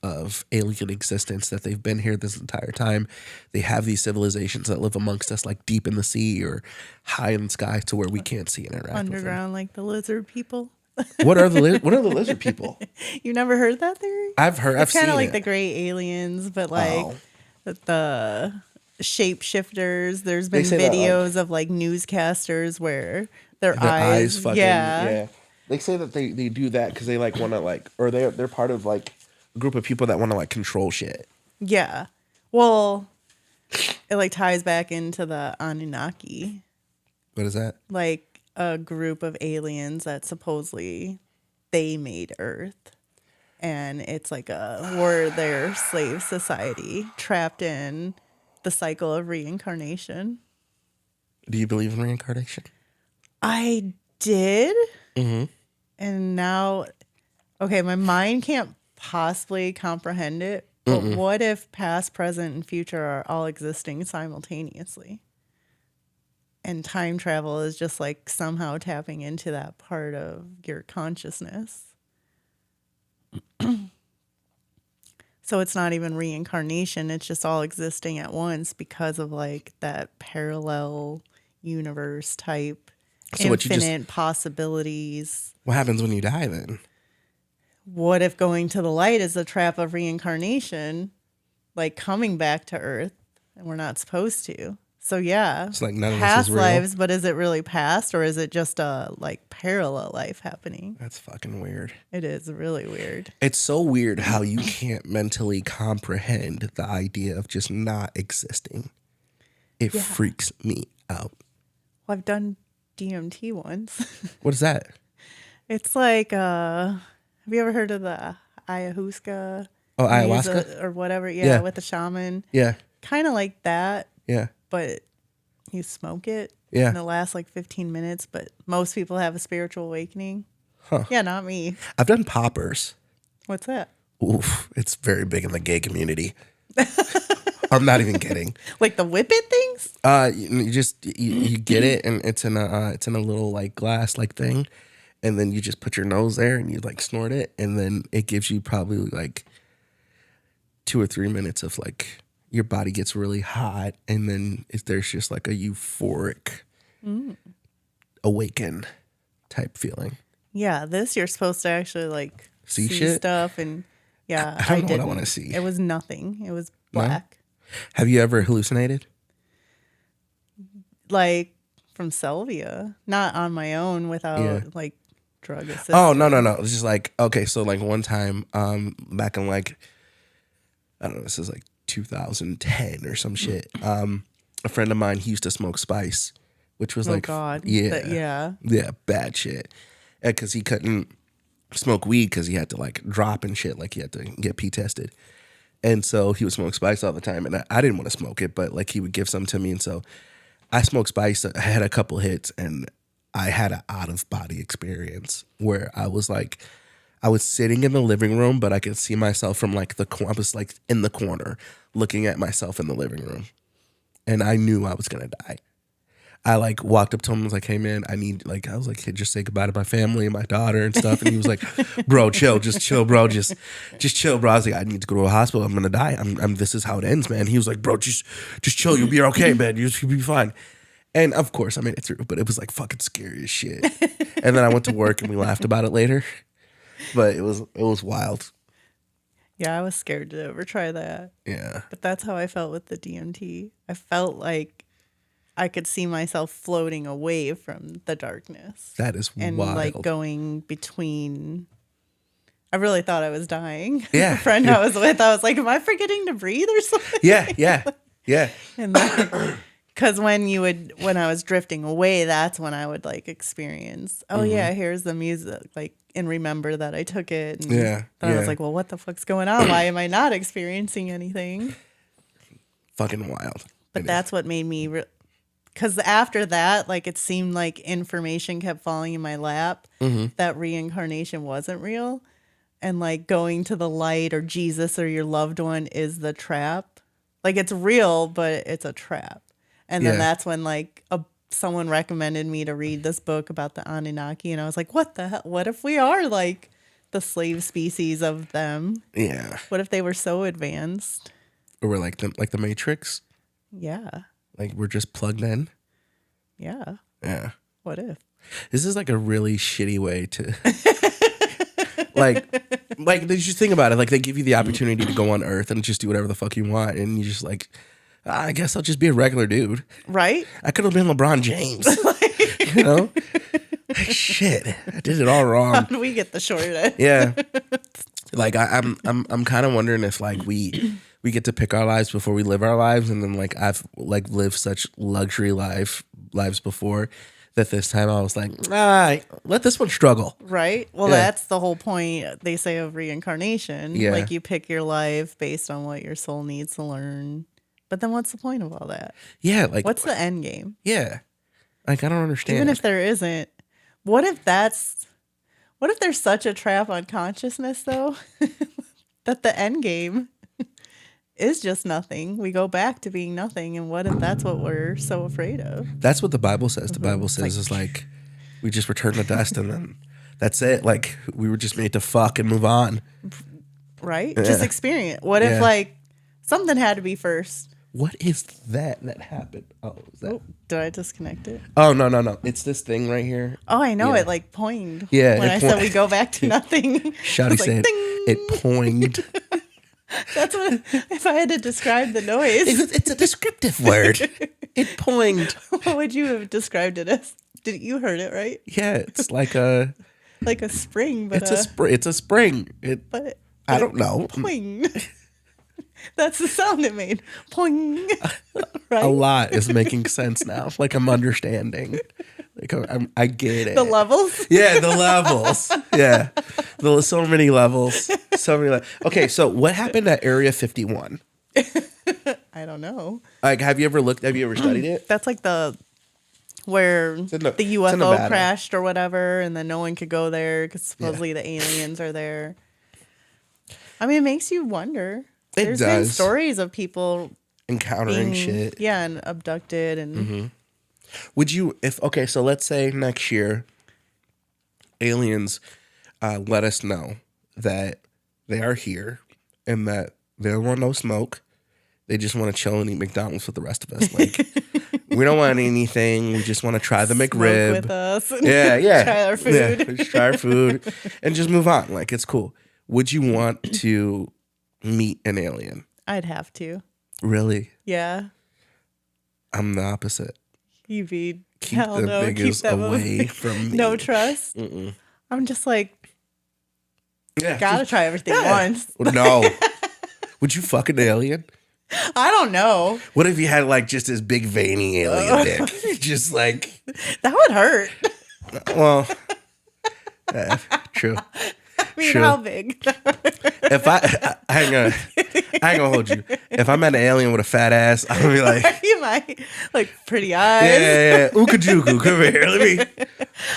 alien existence, that they've been here this entire time. They have these civilizations that live amongst us, like deep in the sea or high in the sky, to where we can't see and interact Underground, like the lizard people. with them. What are the lizard people? You never heard that theory? I've heard. I've It's kind seen of like it. the gray aliens, but like the shapeshifters. There's been say that, videos of like newscasters where their Their eyes fucking yeah. They say that they do that because they like want to like, or they're part of like a group of people that want to like control shit. Yeah. Well, it like ties back into the Anunnaki, What is that? like a group of aliens that supposedly they made Earth. And it's like we're their slave society trapped in the cycle of reincarnation. Do you believe in reincarnation? I did. Mm-hmm. And now, okay, my mind can't possibly comprehend it. But what if past, present, and future are all existing simultaneously? And time travel is just like somehow tapping into that part of your consciousness. So it's not even reincarnation. It's just all existing at once because of like that parallel universe type, So what, infinite possibilities. What happens when you die then? What if going to the light is a trap of reincarnation, like coming back to Earth, and we're not supposed to? So yeah, It's like none of this past is real. lives, but is it really past, or is it just a like parallel life happening? That's fucking weird. It is really weird. It's so weird how you can't mentally comprehend the idea of just not existing. It freaks me out. Well, I've done DMT once. What is that? It's like, have you ever heard of the ayahuasca? Oh, ayahuasca? Or whatever. Yeah, Yeah. with the shaman. Yeah. Kind of like that, Yeah. but you smoke it. Yeah. And it lasts like 15 minutes, but most people have a spiritual awakening. Huh. Yeah, not me. I've done poppers. What's that? Oof. It's very big in the gay community. I'm not even kidding. Like the whip it things? You get it, and it's in a little like glass like thing, and then you just put your nose there and you like snort it, and then it gives you probably like 2 or 3 minutes of like your body gets really hot, and then there's just like a euphoric awaken type feeling. Yeah, this you're supposed to actually like See shit? stuff, and yeah, I don't know what I didn't. wanna see. It was nothing. It was black. Have you ever hallucinated? Like from salvia, not on my own without like drug assistance. Oh, no. It's just like, okay, so like one time, back in like, I don't know, this is like 2010 or some shit. A friend of mine, he used to smoke spice, which was Oh like, God. yeah, bad shit. Because he couldn't smoke weed because he had to like drop and shit, like he had to get pee tested. And so he would smoke spice all the time, and I didn't want to smoke it, but like he would give some to me, and so I smoked spice. I had a couple hits, and I had an out of body experience where I was sitting in the living room, but I could see myself from like I was like in the corner looking at myself in the living room, and I knew I was gonna die. I like walked up to him and was like, "Hey man, I was like, hey, just say goodbye to my family and my daughter and stuff." And he was like, "Bro, chill, just chill, bro, just chill, bro." I was like, "I need to go to a hospital. I'm gonna die. This is how it ends, man." He was like, "Bro, just chill. You'll be okay, man. You'll be fine." And of course, I made it through, but it was like fucking scary as shit. And then I went to work and we laughed about it later, but it was wild. Yeah, I was scared to ever try that. Yeah, But that's how I felt with the DMT. I felt like I could see myself floating away from the darkness. that is And wild. like going between, I really thought I was dying. Yeah. The friend I was with, I was like, am I forgetting to breathe or something? Yeah. And then, because when I was drifting away, that's when I would like experience, oh yeah, here's the music, like, and remember that I took it. And then I was like, well, what the fuck's going on? Why am I not experiencing anything? Fucking wild. But that's what made me, because after that, like, it seemed like information kept falling in my lap that reincarnation wasn't real. And like going to the light or Jesus or your loved one is the trap. Like, it's real, but it's a trap. And then that's when like someone recommended me to read this book about the Anunnaki. And I was like, what the hell? What if we are like the slave species of them? Yeah. What if they were so advanced? Or we're like the Matrix. Yeah. Like we're just plugged in. Yeah. Yeah. What if? This is like a really shitty way to like you just think about it. Like they give you the opportunity to go on Earth and just do whatever the fuck you want, and you just like, I guess I'll just be a regular dude. Right? I could have been LeBron James. You know? Like, shit. I did it all wrong. How do we get the short end? Yeah. Like I'm kind of wondering if like we get to pick our lives before we live our lives, and then like I've like lived such luxury lives before that this time I was like, let this one struggle. Right? Well, that's the whole point, they say, of reincarnation. Yeah. Like, you pick your life based on what your soul needs to learn. But then what's the point of all that? Yeah, like What's the end game? Yeah. Like I don't understand. Even if there isn't, what if there's such a trap on consciousness, though, that the end game is just nothing. We go back to being nothing. And what if that's what we're so afraid of? That's what the Bible says. The Bible says is like we just return to dust and then that's it. Like we were just made to fuck and move on. Right? Yeah. Just experience. What if like something had to be first? What is that happened? Oh, is that? Oh, did I disconnect it? Oh, no. It's this thing right here. Oh, I know. Yeah. It like poinged. Yeah. When I said we go back to nothing. Shouty said ding. it poinged. That's what, if I had to describe the noise. It's a descriptive word. It poinged. What would you have described it as? Did you heard it right? Yeah, it's like a spring, but it's a spring. I don't know. Poing. That's the sound it made. Poing. Right? A lot is making sense now. Like I'm understanding. Like I get it. The levels? Yeah, the levels. Yeah. So many levels. Okay, so what happened at Area 51? I don't know. Like, have you ever studied it? That's like where the UFO crashed or whatever, and then no one could go there because supposedly the aliens are there. I mean, it makes you wonder. There's been stories of people encountering shit. Yeah, and abducted and... Would you, so let's say next year, aliens let us know that they are here and that they don't want no smoke. They just want to chill and eat McDonald's with the rest of us. Like, we don't want anything. We just want to try the McRib. Smoke with us. Yeah. Try our food. Yeah, just try our food and just move on. Like, it's cool. Would you want to meet an alien? I'd have to. Really? Yeah. I'm the opposite. You be keep the biggest away from me. No trust. I'm just like, gotta try everything once. No. Would you fuck an alien? I don't know. What if you had like just this big veiny alien dick? Just like that would hurt. Well, true. I mean, how big? If I ain't gonna hold you. If I met an alien with a fat ass, I'm gonna be like, you might like pretty eyes. Yeah. Ookajuku, come here. Let me.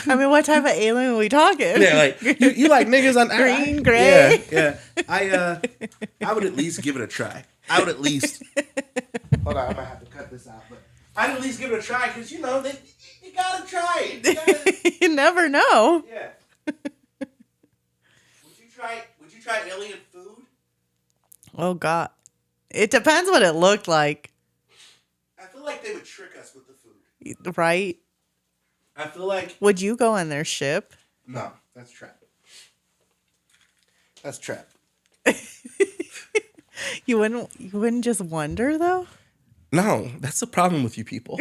I mean, what type of alien are we talking? Yeah, like you like niggas on green, gray. Yeah. I would at least give it a try. I would at least. Hold on, I might have to cut this out, but I'd at least give it a try because you gotta try it. You never know. Yeah. Would you try alien food? Oh God, it depends what it looked like. I feel like they would trick us with the food. Right. I feel like. Would you go on their ship? No, that's trap. That's trap. You wouldn't just wonder though? No, that's the problem with you people.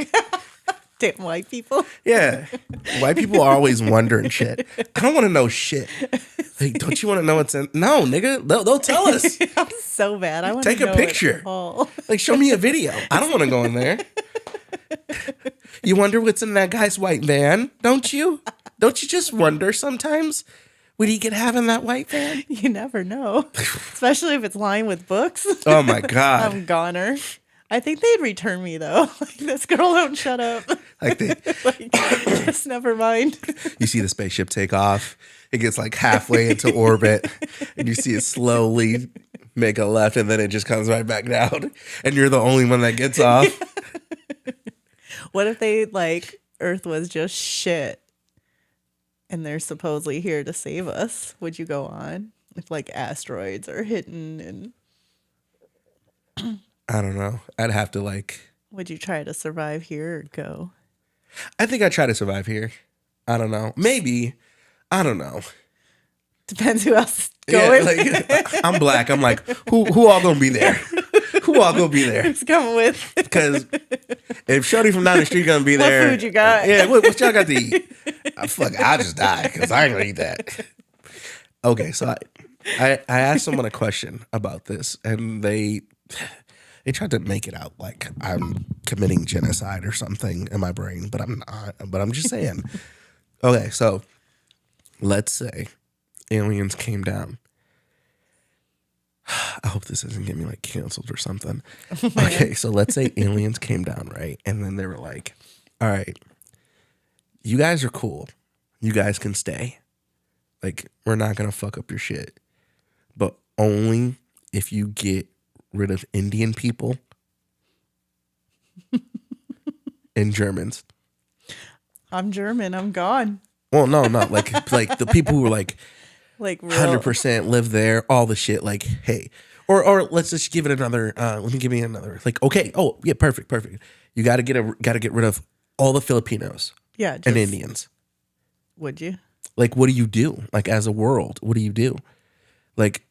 Damn white people. Yeah. White people are always wondering shit. I don't want to know shit. Hey, don't you want to know what's in? No, nigga, they'll tell us. I'm so bad. I want Take to a know picture. It all. Like, show me a video. I don't want to go in there. You wonder what's in that guy's white van, don't you? Don't you just wonder sometimes what he could have in that white van? You never know, especially if it's lined with books. Oh my God. I'm goner. I think they'd return me though. Like, this girl don't shut up. Like Like, just never mind. you see the spaceship take off. It gets like halfway into orbit, and you see it slowly make a left, and then it just comes right back down. And you're the only one that gets off. What if they like Earth was just shit, and they're supposedly here to save us? Would you go on if like asteroids are hitting, and I don't know. I'd have to like. would you try to survive here or go? I think I'd try to survive here. I don't know. Maybe. I don't know. Depends who else is going. Yeah, like I'm black. I'm like, who all gonna be there? Who all gonna be there? Who's coming with? Because if Shorty from down the street gonna be What there, food you got? Yeah, what y'all got to eat? Fuck, I'll just die because I ain't gonna eat that. Okay, so I asked someone a question about this, and they tried to make it out like I'm committing genocide or something in my brain, but I'm not. But I'm just saying. Okay, so let's say aliens came down. I hope this doesn't get me like canceled or something. Okay, so let's say aliens came down, right? And then they were like, all right, you guys are cool. You guys can stay. Like, we're not going to fuck up your shit. But only if you get rid of Indian people and Germans. I'm German. I'm gone. Well, no, not like the people who were like Like 100% live there, all the shit. Like, hey, or let's just give it another. Give me another. Like, okay, oh yeah, perfect. You got to get rid of all the Filipinos, Yeah, just, and Indians. Would you? Like, what do you do? Like, as a world, what do you do? Like,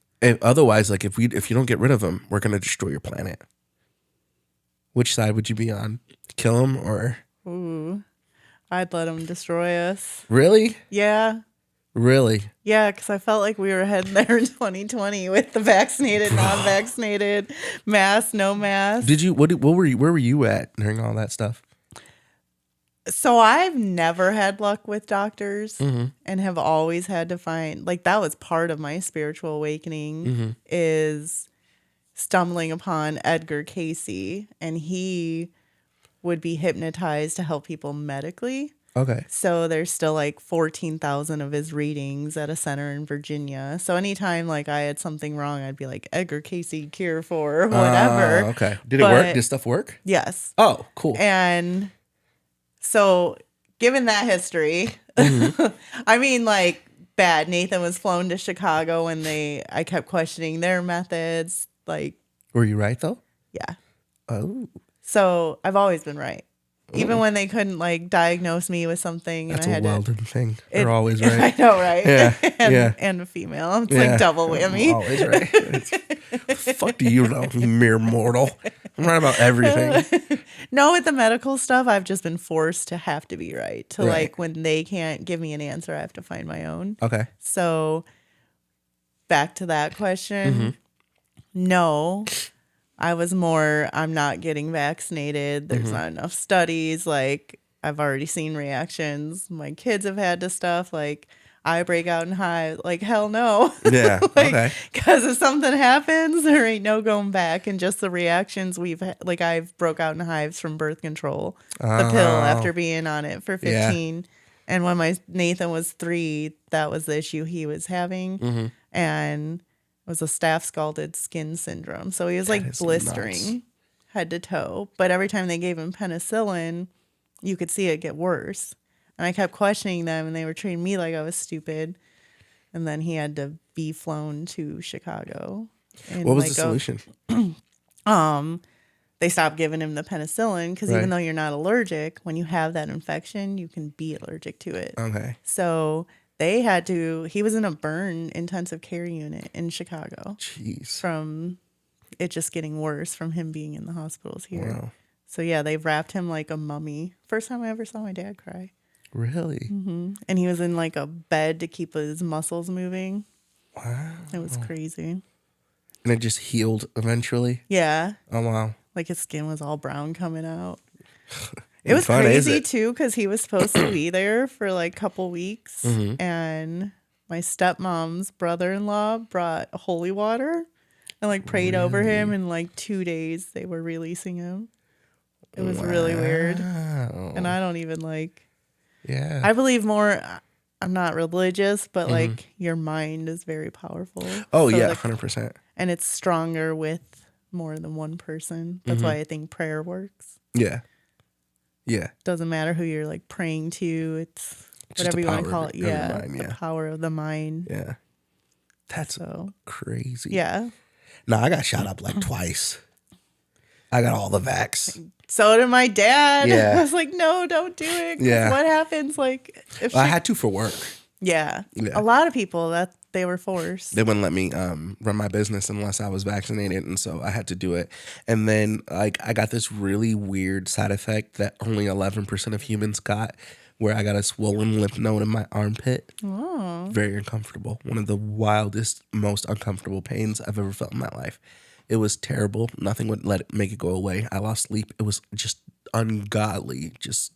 otherwise, like if you don't get rid of them, we're gonna destroy your planet. Which side would you be on? Kill them or? Ooh, I'd let them destroy us. Really? Yeah. Really? Yeah, because I felt like we were heading there in 2020 with the vaccinated, non-vaccinated, mask, no mask. Did you? Where were you at during all that stuff? So I've never had luck with doctors and have always had to find, like, that was part of my spiritual awakening is stumbling upon Edgar Casey, and he would be hypnotized to help people medically. Okay. So there's still like 14,000 of his readings at a center in Virginia. So anytime like I had something wrong, I'd be like Edgar Casey cure for or whatever. Okay. Did it work? Did stuff work? Yes. Oh, cool. And so given that history, I mean, like, bad. Nathan was flown to Chicago and I kept questioning their methods. Like, Were you right though? yeah. Oh. So I've always been right. Even when they couldn't like diagnose me with something, That's and I a had Weldon thing. It- They're always right. I know, right? Yeah, and, yeah. and a female. It's Yeah. like double whammy. Always right. Fuck do you know, you mere mortal? I'm right about everything. No, with the medical stuff, I've just been forced to have to be right. To Right. like when they can't give me an answer, I have to find my own. Okay. So back to that question. No, I was more, I'm not getting vaccinated. There's not enough studies. Like, I've already seen reactions. My kids have had to stuff. Like, I break out in hives. Like, hell no. Yeah. Like, Okay. because if something happens, there ain't no going back. And just the reactions we've had, like, I've broke out in hives from birth control, the pill after being on it for 15. And when my Nathan was 3, that was the issue he was having. And it was a staph scalded skin syndrome. So he was like is blistering nuts. head to toe. But every time they gave him penicillin, you could see it get worse. And I kept questioning them, and they were treating me like I was stupid. And then he had to be flown to Chicago. And What was like the solution? they stopped giving him the penicillin because Right. even though you're not allergic, when you have that infection, you can be allergic to it. Okay. So they had to, he was in a burn intensive care unit in Chicago Jeez. from it just getting worse from him being in the hospitals here. Wow. So yeah, they wrapped him like a mummy. First time I ever saw my dad cry. Really? And he was in like a bed to keep his muscles moving. Wow. It was crazy. And it just healed eventually. Yeah. Oh wow. Like his skin was all brown coming out. It was fun, is crazy it? too, because he was supposed to be there for like a couple weeks. Mm-hmm. And my stepmom's brother-in-law brought holy water and like prayed over him. In like 2 days, they were releasing him. It was really weird. Wow. And I don't even like, Yeah. I believe more, I'm not religious, but like your mind is very powerful. Oh So, yeah, like, 100%. and it's stronger with more than one person. That's why I think prayer works. Yeah. Yeah. Doesn't matter who you're like praying to. It's Just whatever the you want to power call of it. your Yeah. mind, The yeah. power of the mind. Yeah. That's So, crazy. yeah. No, I got shot up like twice. I got all the vax. So did my dad. Yeah. I was like, no, don't do it. 'Cause Yeah. what happens? Like, if Well, I shit- had to for work. yeah. Yeah. A lot of people that they were forced. They wouldn't let me run my business unless I was vaccinated, and so I had to do it. And then like I got this really weird side effect that only 11% of humans got, where I got a swollen lymph node in my armpit. Oh. Very uncomfortable. One of the wildest, most uncomfortable pains I've ever felt in my life. It was terrible. Nothing would make it go away. I lost sleep. It was just ungodly. Just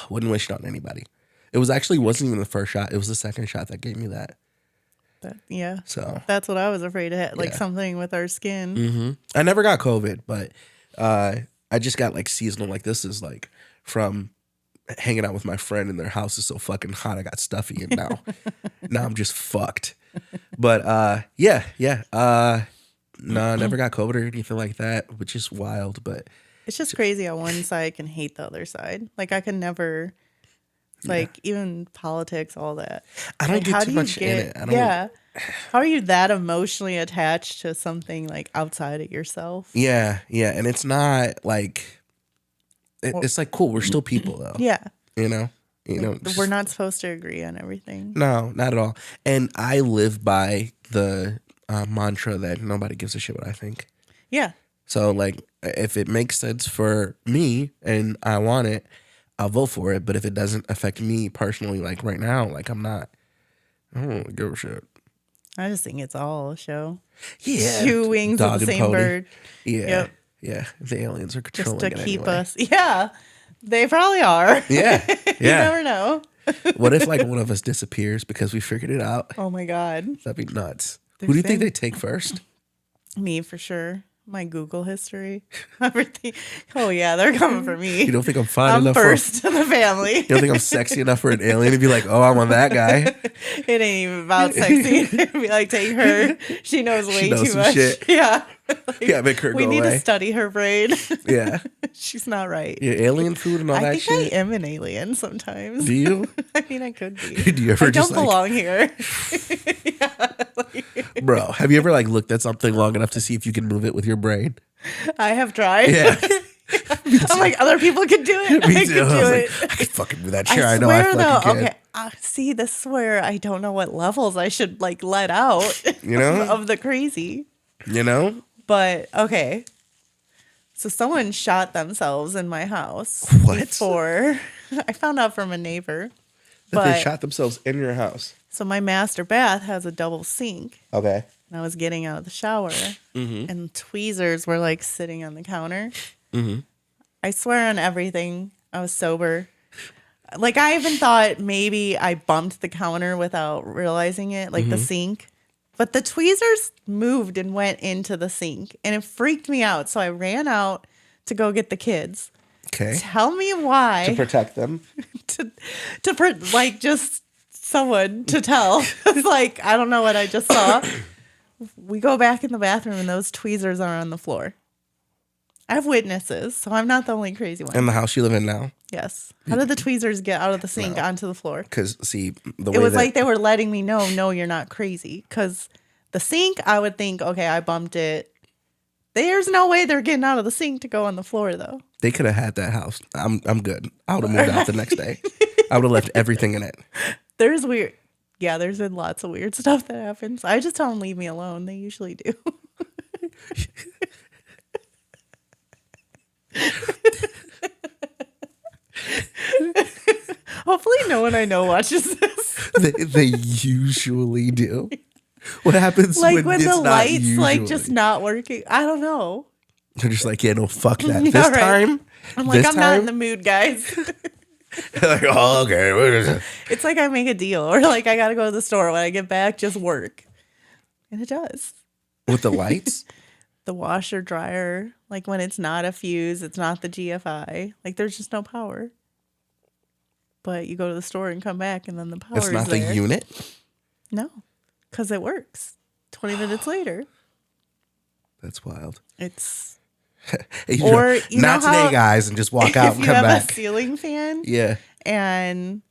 wouldn't wish it on anybody. It wasn't even the first shot. It was the second shot that gave me that. Yeah. So That's what I was afraid of. Like Yeah. something with our skin. I never got COVID, but I just got like seasonal. Like this is like from hanging out with my friend and their house is so fucking hot. I got stuffy and now I'm just fucked. But yeah. No, I never got COVID or anything like that, which is wild. But It's just crazy how one side can hate the other side. Like I can never, like even politics, all that. I don't Like, get how too do you much in it. I don't, Yeah. How are you that emotionally attached to something like outside of yourself? Yeah, and it's not like it's like cool. We're still people though. Yeah. You know. We're not supposed to agree on everything. No, not at all. And I live by the mantra that nobody gives a shit what I think. Yeah. So like, if it makes sense for me and I want it, I'll vote for it. But if it doesn't affect me personally, like right now, like I don't really give a shit. I just think it's all a show. Yeah, Two wings dog of the and same pony. bird. Yeah, Yep. yeah. The aliens are Just controlling to it keep anyway. us. Yeah. They probably are. Yeah, You yeah. never know. What if like one of us disappears because we figured it out? Oh my God. That'd be nuts. Who There's do you think been- they take first? Me for sure. My Google history. Everything. Oh yeah, they're coming for me. You don't think I'm fine I'm enough first to the family. You don't think I'm sexy enough for an alien to be like, oh, I want that guy? It ain't even about sexy. It'd be like, take her. She knows way knows too some much. shit. Yeah. Yeah, make her We go need away. to study her brain. Yeah. She's not right. Yeah, alien food and all I that think shit. I am an alien sometimes. Do you? I mean, I could be. Do you ever I just don't like, belong here. bro, have you ever like looked at something long enough to see if you can move it with your brain? I have tried. Yeah. I'm like, other people can do it. Me I too. can I do was it. like, I could fucking move that chair. I, I know I swear fucking though. can. Okay, see, this is where I don't know what levels I should like let out. You know? of the crazy. You know? But okay, so someone shot themselves in my house. What? Before I found out from a neighbor. That But they shot themselves in your house. so my master bath has a double sink. Okay. And I was getting out of the shower, and tweezers were like sitting on the counter. I swear on everything, I was sober. Like I even thought maybe I bumped the counter without realizing it, like the sink. But the tweezers moved and went into the sink, and it freaked me out. So I ran out to go get the kids. Okay. Tell me why. To protect them. Like just someone to tell. It's like, I don't know what I just saw. We go back in the bathroom and those tweezers are on the floor. I have witnesses, so I'm not the only crazy one. In the house you live in now. Yes. How did the tweezers get out of the sink onto the floor? Because, see, the way It was that... like they were letting me know, no, you're not crazy. Because the sink, I would think, okay, I bumped it. There's no way they're getting out of the sink to go on the floor, though. They could have had that house. I'm good. I would have moved out the next day. I would have left everything in it. There's weird. Yeah, there's been lots of weird stuff that happens. I just tell them leave me alone. They usually do. Hopefully no one I know watches this. they usually do. What happens Like when it's the not lights usually? like just not working. I don't know. They're just like, yeah, no, fuck that. Yeah, This right. time, I'm like, this I'm not in time? the mood, guys. Like, oh, okay. What is it? It's like I make a deal, or like I gotta go to the store. When I get back, just work, and it does. With the lights? The washer dryer, like when it's not a fuse, it's not the GFI. Like there's just no power. But you go to the store and come back, and then the power It's is not there. the unit. No, because it works. 20 minutes later, That's wild. it's Hey, Or, you not know today, how- guys, and just walk out if and you come have back. a ceiling fan Yeah. and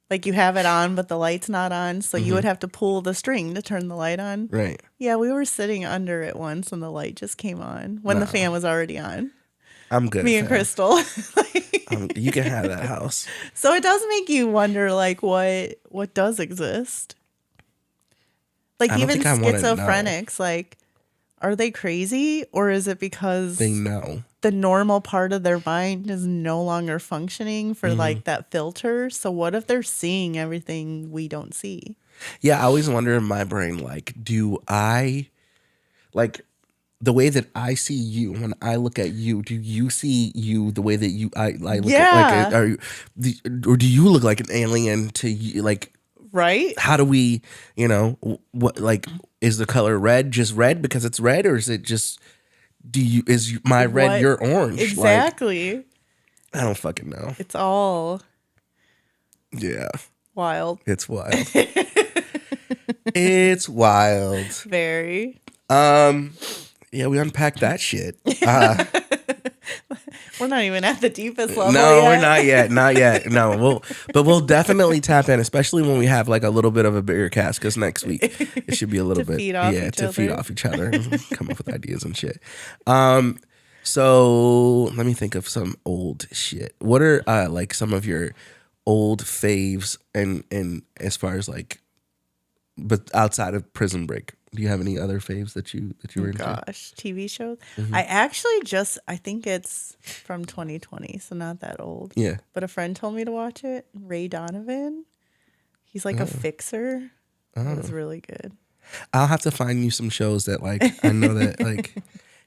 like you have it on, but the light's not on, so Mm-hmm. you would have to pull the string to turn the light on. Right. Yeah, we were sitting under it once, and the light just came on when the No. fan was already on. I'm good. Me and fam. Crystal. You can have that house. So it does make you wonder, like, what does exist? Like, I don't even think I wanna know. schizophrenics, like, are they crazy, or is it because They know. the normal part of their mind is no longer functioning for Mm-hmm. like that filter? So what if they're seeing everything we don't see? Yeah, I always wonder in my brain, like, do I, like, the way that I see you when I look at you, do you see you the way that I look Yeah. at, like, or do you look like an alien to you? Like, Right? how do we, what, like, is the color red just red because it's red, or is it just, is my red What- your orange? Like, Exactly. I don't fucking know. It's all Yeah, wild. it's wild. It's wild. Very. Yeah, we unpacked that shit. We're not even at the deepest level No, yet. we're not yet. Not yet. No, we'll definitely tap in, especially when we have like a little bit of a bigger cast. Because next week it should be a little To bit, feed off yeah, each to feed other. off each other, and come up with ideas and shit. So let me think of some old shit. What are like some of your old faves, and as far as like, but outside of Prison Break, do you have any other faves that you were into? Gosh, TV shows. Mm-hmm. I actually I think it's from 2020, so not that old. Yeah. But a friend told me to watch it. Ray Donovan. He's like a fixer. It was really good. I'll have to find you some shows that like I know that like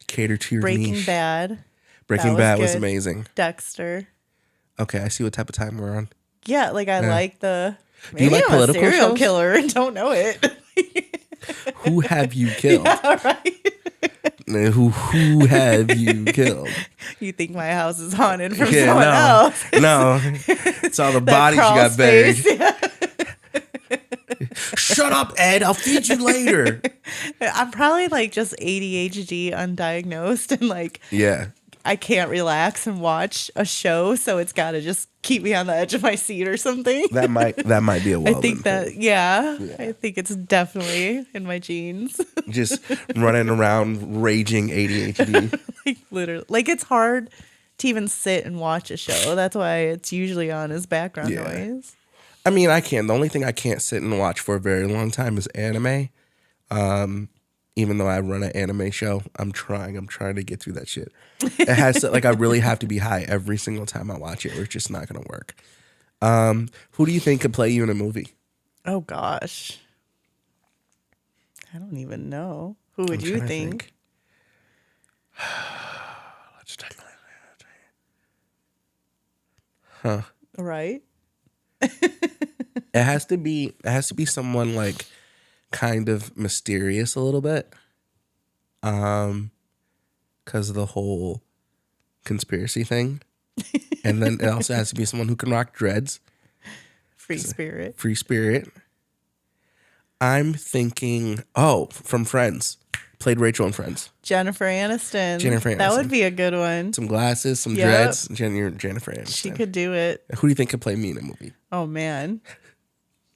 cater to your Breaking niche. Bad. Breaking was Bad was good. amazing. Dexter. Okay, I see what type of time we're on. Yeah, like I like the. Do you Maybe like I'm a political serial shows? killer and don't know it. Who have you killed? All right. Who have you killed? You think my house is haunted from Yeah, someone else? no. It's all the That bodies you crawl got buried. space. Yeah. Shut up, Ed. I'll feed you later. I'm probably like just ADHD undiagnosed and like Yeah. I can't relax and watch a show, so it's got to just keep me on the edge of my seat or something. That might be a I well think that, I think it's definitely in my genes. just running around raging ADHD. Like literally, like it's hard to even sit and watch a show. That's why it's usually on as background Yeah. noise. I mean, I can. The only thing I can't sit and watch for a very long time is anime. Even though I run an anime show, I'm trying to get through that shit. It has to, like, I really have to be high every single time I watch it, or it's just not gonna work. Who do you think could play you in a movie? Oh gosh, I don't even know. Who would I'm you trying to think? Let's take a look. Huh. Right? It has to be someone like kind of mysterious a little bit. Because of the whole conspiracy thing. And then it also has to be someone who can rock dreads. Free spirit. Free spirit. I'm thinking, from Friends. Played Rachel in Friends. Jennifer Aniston. Jennifer That Aniston. would be a good one. Some glasses, some Yep. dreads. Jennifer Aniston. She could do it. Who do you think could play me in a movie? Oh man.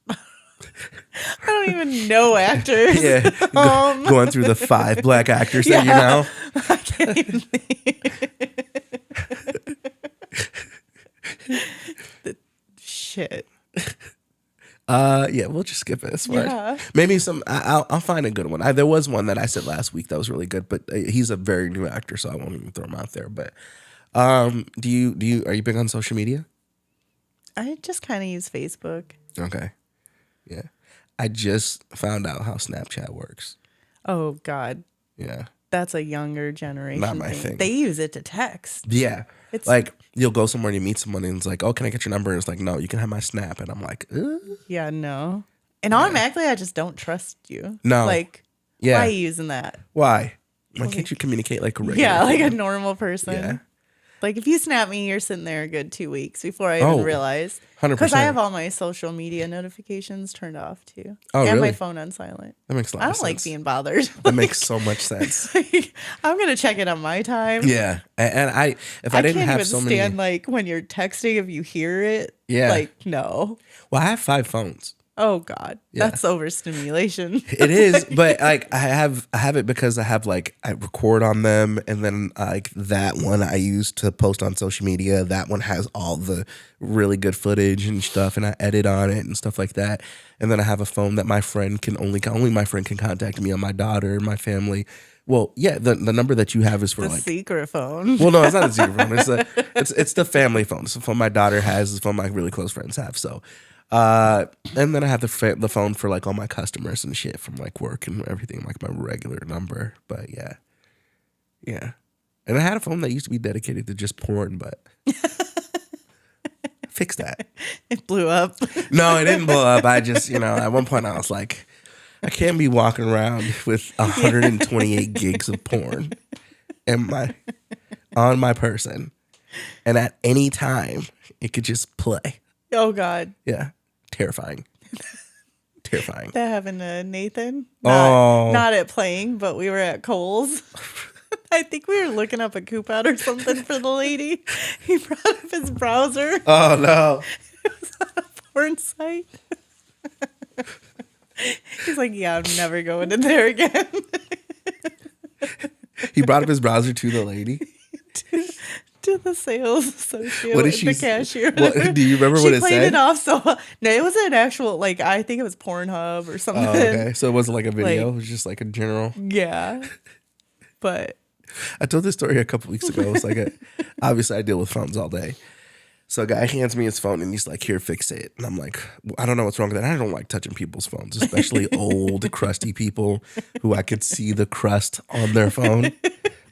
I don't even know actors. Yeah. Going through the 5 black actors that you know. I can't even think. Shit. Yeah, we'll just skip it. It's fine. Yeah. Maybe I'll find a good one. There was one that I said last week that was really good, but he's a very new actor, so I won't even throw him out there. But are you big on social media? I just kind of use Facebook. Okay. Yeah. I just found out how Snapchat works. Oh God, Yeah. that's a younger generation Not my thing. They use it to text. Yeah. It's like you'll go somewhere and you meet someone and it's like, oh, can I get your number? And it's like, no, you can have my Snap. And I'm like, yeah, no. And automatically, I just don't trust you. No. Like, Yeah. why are you using that? Why? Why can't you communicate like a regular Yeah, like a human? normal person. Yeah. Like if you snap me, you're sitting there a good 2 weeks before I even realize. 100%. Because I have all my social media notifications turned off too. Oh, and really? my phone on silent. That makes a lot I of don't like sense. being bothered. That makes so much sense. I'm gonna check it on my time. Yeah. And if I didn't can't have even so stand many. like when you're texting if you hear it. Yeah. Like no. Well, I have 5 phones. Oh God, Yeah. that's overstimulation. It is, but like I have it because I have like I record on them, and then like that one I use to post on social media. That one has all the really good footage and stuff, and I edit on it and stuff like that. And then I have a phone that my friend can only my friend can contact me on, my daughter, my family. Well, yeah, the number that you have is for The like secret phone. well, no, it's not a secret phone. It's the family phone. It's the phone my daughter has. It's the phone my really close friends have. So. And then I have the phone for like all my customers and shit from like work and everything, like my regular number. But yeah. And I had a phone that used to be dedicated to just porn, but fix that. It blew up. No, it didn't blow up. I just, at one point I was like, I can't be walking around with 128 gigs of porn on my person, and at any time it could just play. Oh God. Yeah. Terrifying. Terrifying. That happened to Nathan. Oh. Not at playing, but we were at Kohl's. I think we were looking up a coupon or something for the lady. He brought up his browser. Oh no. It was on a porn site. He's like, yeah, I'm never going in there again. He brought up his browser to the lady. To the sales associate, What did the she cashier. Do you remember what it She played said? it off so no, it was an actual I think it was Pornhub or something. Oh, okay. So it wasn't like a video. Like- It was just like a general. Yeah, but I told this story a couple weeks ago. It's like obviously I deal with phones all day. So a guy hands me his phone and he's like, here, fix it. And I'm like, I don't know what's wrong with that. I don't like touching people's phones, especially old, crusty people who I could see the crust on their phone.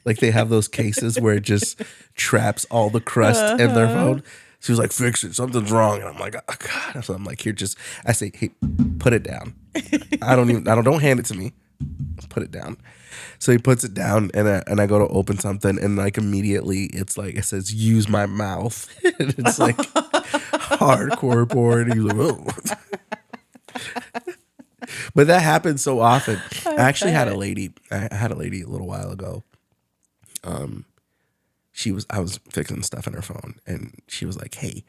Like they have those cases where it just traps all the crust in their phone. She was like, fix it. Something's wrong. And I'm like, oh God. So I'm like, here, I say, hey, put it down. Don't hand it to me. Put it down. So he puts it down and I go to open something and like immediately it's like, it says, use my mouth. And it's like hardcore porn. And he's like, oh. But that happens so often. I actually had a lady. I had a lady a little while ago. I was fixing stuff in her phone and she was like, hey,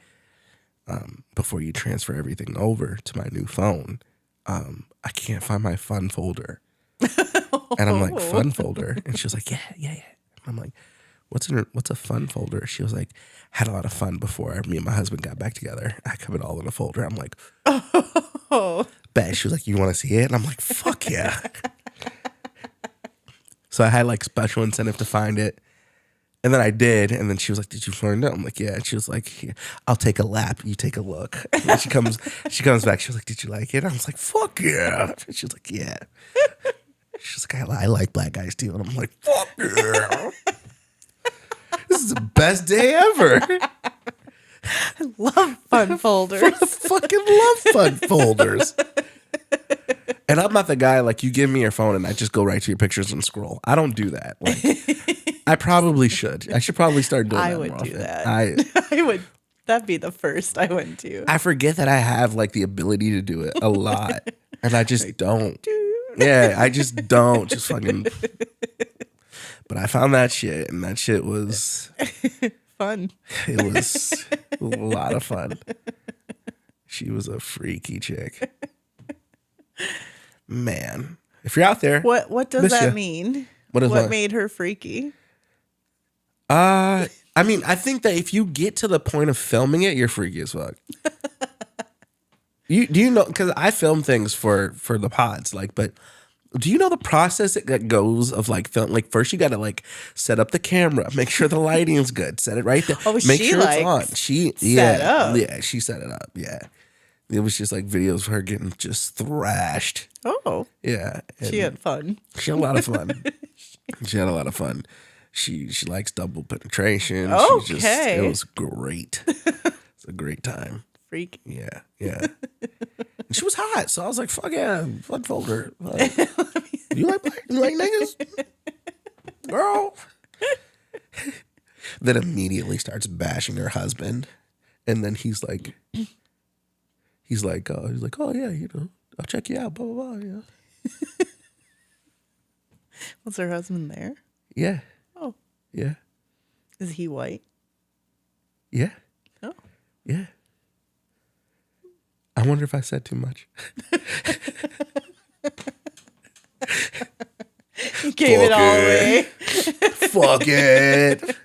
before you transfer everything over to my new phone, I can't find my fun folder. And I'm like, fun folder? And she was like, yeah. And I'm like, what's a fun folder? She was like, had a lot of fun before me and my husband got back together. I kept it all in a folder. I'm like, bet. She was like, you want to see it? And I'm like, fuck yeah. So I had like special incentive to find it. And then I did. And then she was like, did you find it? I'm like, yeah. And she was like, here, I'll take a lap. You take a look. And she comes back. She was like, did you like it? I was like, fuck yeah. And she was like, yeah. She's like, I like black guys too. And I'm like, fuck yeah. This is the best day ever. I love fun folders. Fucking love fun folders. And I'm not the guy like you give me your phone and I just go right to your pictures and scroll. I don't do that. Like, I probably should. I should probably start doing that. I would more do often. that. I would. That'd be the first I went to. I forget that I have like the ability to do it a lot, and I just don't. Yeah, I just don't. Just fucking. But I found that shit, and that shit was fun. It was a lot of fun. She was a freaky chick. Man, if you're out there, What does miss that ya. mean? What made her freaky? I mean, I think that if you get to the point of filming it, you're freaky as fuck. Do you know? Because I film things for the pods, but do you know the process that goes of like film? Like first you got to like set up the camera, make sure the lighting's good, set it right there, Oh, make she sure like it's on. She set up. Yeah, she set it up. Yeah. It was just like videos of her getting just thrashed. Oh, Yeah. she had fun. She had a lot of fun. She had a lot of fun. She likes double penetration. Okay. It was great. It's a great time. Freak. Yeah. And she was hot, so I was like, "Fuck yeah, fun folder." Like, you like niggas, girl? Then immediately starts bashing her husband, and then he's like, "Oh yeah, I'll check you out." Blah blah blah. Yeah. Was her husband there? Yeah. Oh, Yeah. is he white? Yeah. Oh, Yeah. I wonder if I said too much. he gave it all away. Fuck it.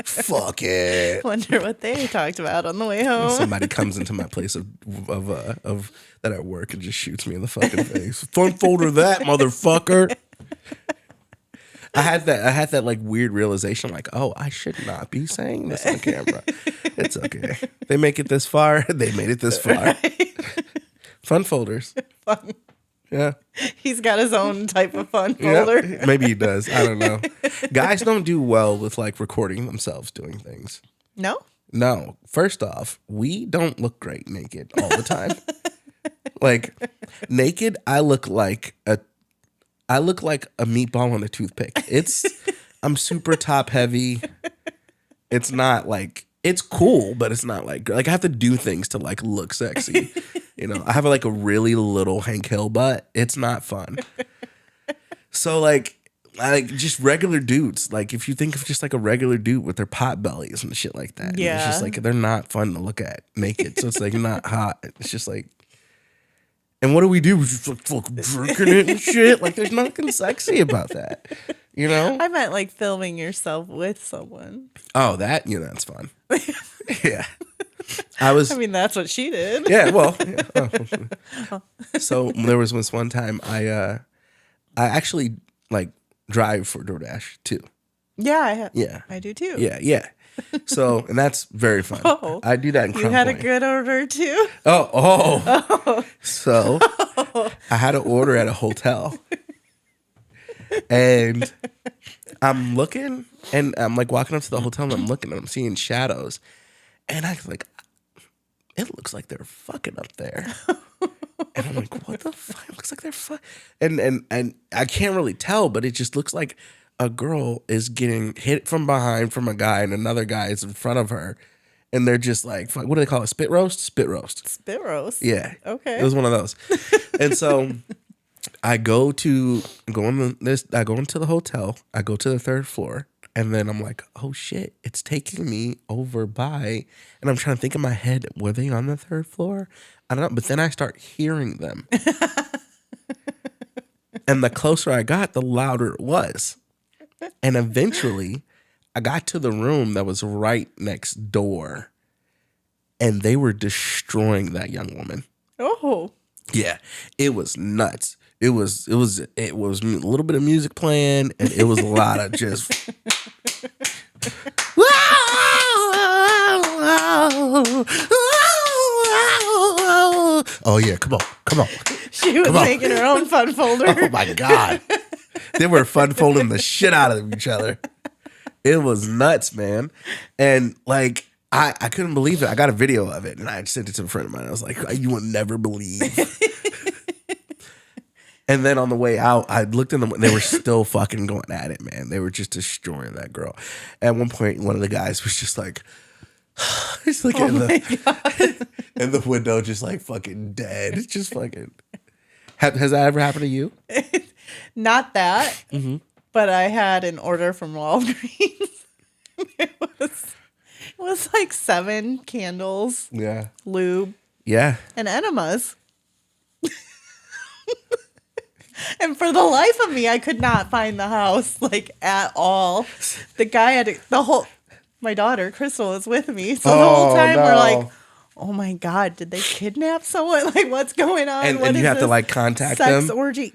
Fuck it. Wonder what they talked about on the way home. Somebody comes into my place of that I work and just shoots me in the fucking face. Fun folder that motherfucker. I had that like weird realization, like, oh, I should not be saying this on camera. It's okay. They make it this far. They made it this far. Right. Fun folders. Fun. Yeah. He's got his own type of fun folder. Yeah, maybe he does. I don't know. Guys don't do well with like recording themselves doing things. No? No. First off, we don't look great naked all the time. Like naked, I look like a meatball on a toothpick. I'm super top heavy. It's not like, it's cool, but it's not like I have to do things to like look sexy. I have like a really little Hank Hill butt. It's not fun. So like just regular dudes. Like if you think of just like a regular dude with their pot bellies and shit like that. Yeah. It's just like, they're not fun to look at naked. So it's like not hot. It's just like, and what do? We just like fucking jerking it and shit. Like there's nothing sexy about that. I meant like filming yourself with someone. Oh, that's fun. Yeah. I mean, that's what she did. Yeah, well. Yeah. Oh. So there was this one time I actually like drive for DoorDash too. Yeah, Yeah. I do too. Yeah. So, and that's very fun. Oh, I do that in Crown you had Point. a good order too? Oh. So I had an order at a hotel. And I'm looking, and I'm like walking up to the hotel, and I'm looking, and I'm seeing shadows. And I was like, it looks like they're fucking up there. And I'm like, what the fuck? It looks like they're fucking. And I can't really tell, but it just looks like a girl is getting hit from behind from a guy, and another guy is in front of her. And they're just like, what do they call it? Spit roast? Spit roast. Spit roast? Yeah. Okay. It was one of those. And so I go into the hotel. I go to the third floor, and then I'm like, oh shit, it's taking me over by, and I'm trying to think in my head, were they on the third floor? I don't know, but then I start hearing them. And the closer I got, the louder it was. And eventually I got to the room that was right next door, and they were destroying that young woman. Oh. Yeah, it was nuts. It was a little bit of music playing, and it was a lot of just. Oh yeah, come on. She was making her own fun folder. Oh my god, they were fun folding the shit out of each other. It was nuts, man, and like. I couldn't believe it. I got a video of it, and I sent it to a friend of mine. I was like, you will never believe. And then on the way out, I looked in them. They were still fucking going at it, man. They were just destroying that girl. At one point, one of the guys was just like, he's like in the window, just like fucking dead. It's just fucking. Has that ever happened to you? Not that, but I had an order from Walgreens. It was like 7 candles, Yeah. lube, Yeah. and enemas. And for the life of me, I could not find the house like at all. The guy had my daughter Crystal is with me, so the whole time we're like, "Oh my god, did they kidnap someone? Like, what's going on?" And you have to like contact them. Sex orgy.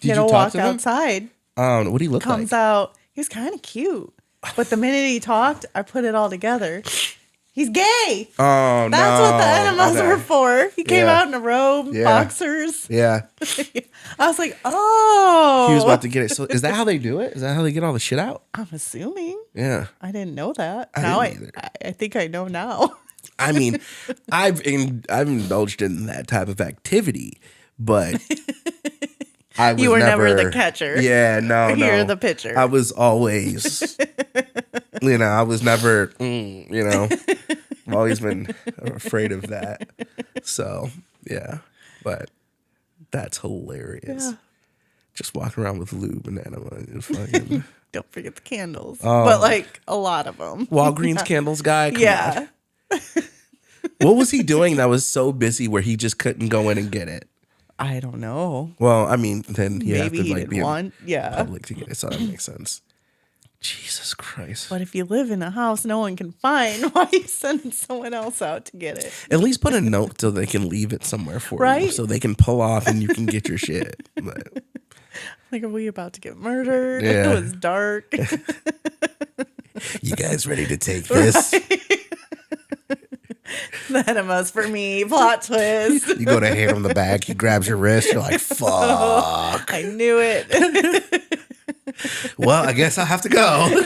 Did you walk talk to them? outside. What do you look Comes like? out. He was kind of cute, but the minute he talked, I put it all together. He's gay. Oh, no. That's what the enemas Okay. were for. He came Yeah. out in a robe, Yeah. boxers. Yeah. I was like, oh. He was about to get it. So is that how they do it? Is that how they get all the shit out? I'm assuming. Yeah. I didn't know that. I Now didn't either. I think I know now. I mean, I've indulged in that type of activity, but I was You were never the catcher. Yeah, no. You're the pitcher. I was always, I was never, I've always been afraid of that. So, yeah, but that's hilarious. Yeah. Just walking around with lube and enema. Just fucking Don't forget the candles. Oh. But like a lot of them. Walgreens candles guy. Come Yeah. on. What was he doing that was so busy where he just couldn't go in and get it? I don't know. Well, I mean, then he have Maybe to he like didn't be in want. Yeah. public to get it, so that makes sense. Jesus Christ! But if you live in a house no one can find, why are you sending someone else out to get it? At least put a note so they can leave it somewhere for you, Right? so they can pull off and you can get your shit. But Like, are we about to get murdered? Yeah. It was dark. you guys ready to take this? The enemas for me. Plot twist. You go to hand him the bag, he grabs your wrist. You're like, fuck. I knew it. Well, I guess I'll have to go.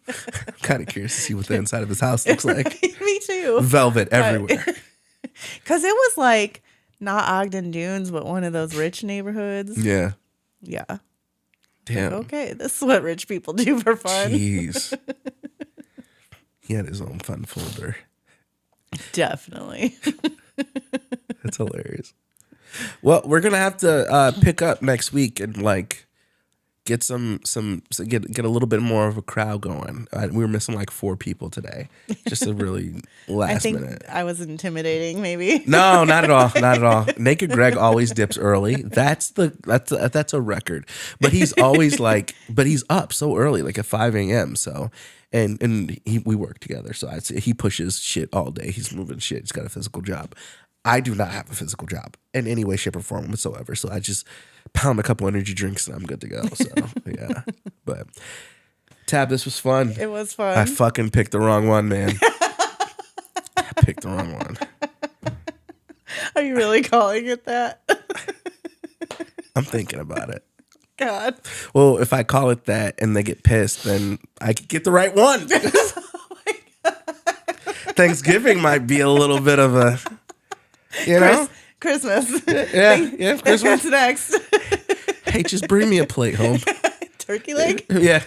I'm kind of curious to see what the inside of his house looks like. Me too. Velvet everywhere. Because it was like not Ogden Dunes, but one of those rich neighborhoods. Yeah. Yeah. Damn. Okay, this is what rich people do for fun. Jeez. He had his own fun folder. Definitely. That's hilarious. Well, we're gonna have to pick up next week and like get get a little bit more of a crowd going. We were missing like 4 people today. Just a really I last think minute. I was intimidating, maybe. No, not at all. Not at all. Naked Greg always dips early. That's a record. But he's always like, but he's up so early, like at 5 a.m. So, and we work together. So I'd say he pushes shit all day. He's moving shit. He's got a physical job. I do not have a physical job in any way, shape, or form whatsoever. So I just pound a couple energy drinks and I'm good to go. So yeah. But Tab, this was fun. It was fun. I fucking picked the wrong one, man. I picked the wrong one. Are you really calling it that? I'm thinking about it. God. Well, if I call it that and they get pissed, then I could get the right one. Thanksgiving might be a little bit of a, Christmas. yeah, Christmas. What's next? Hey, just bring me a plate home. Turkey leg? Yeah,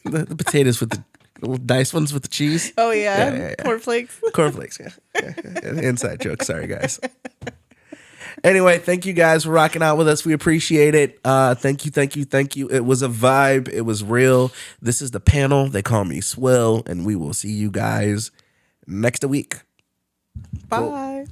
the potatoes with the little nice ones with the cheese. Oh, yeah. Yeah. Cornflakes. Cornflakes, yeah. Inside joke. Sorry, guys. Anyway, thank you guys for rocking out with us. We appreciate it. Thank you. It was a vibe. It was real. This is the panel. They call me Swill, and we will see you guys next week. Bye.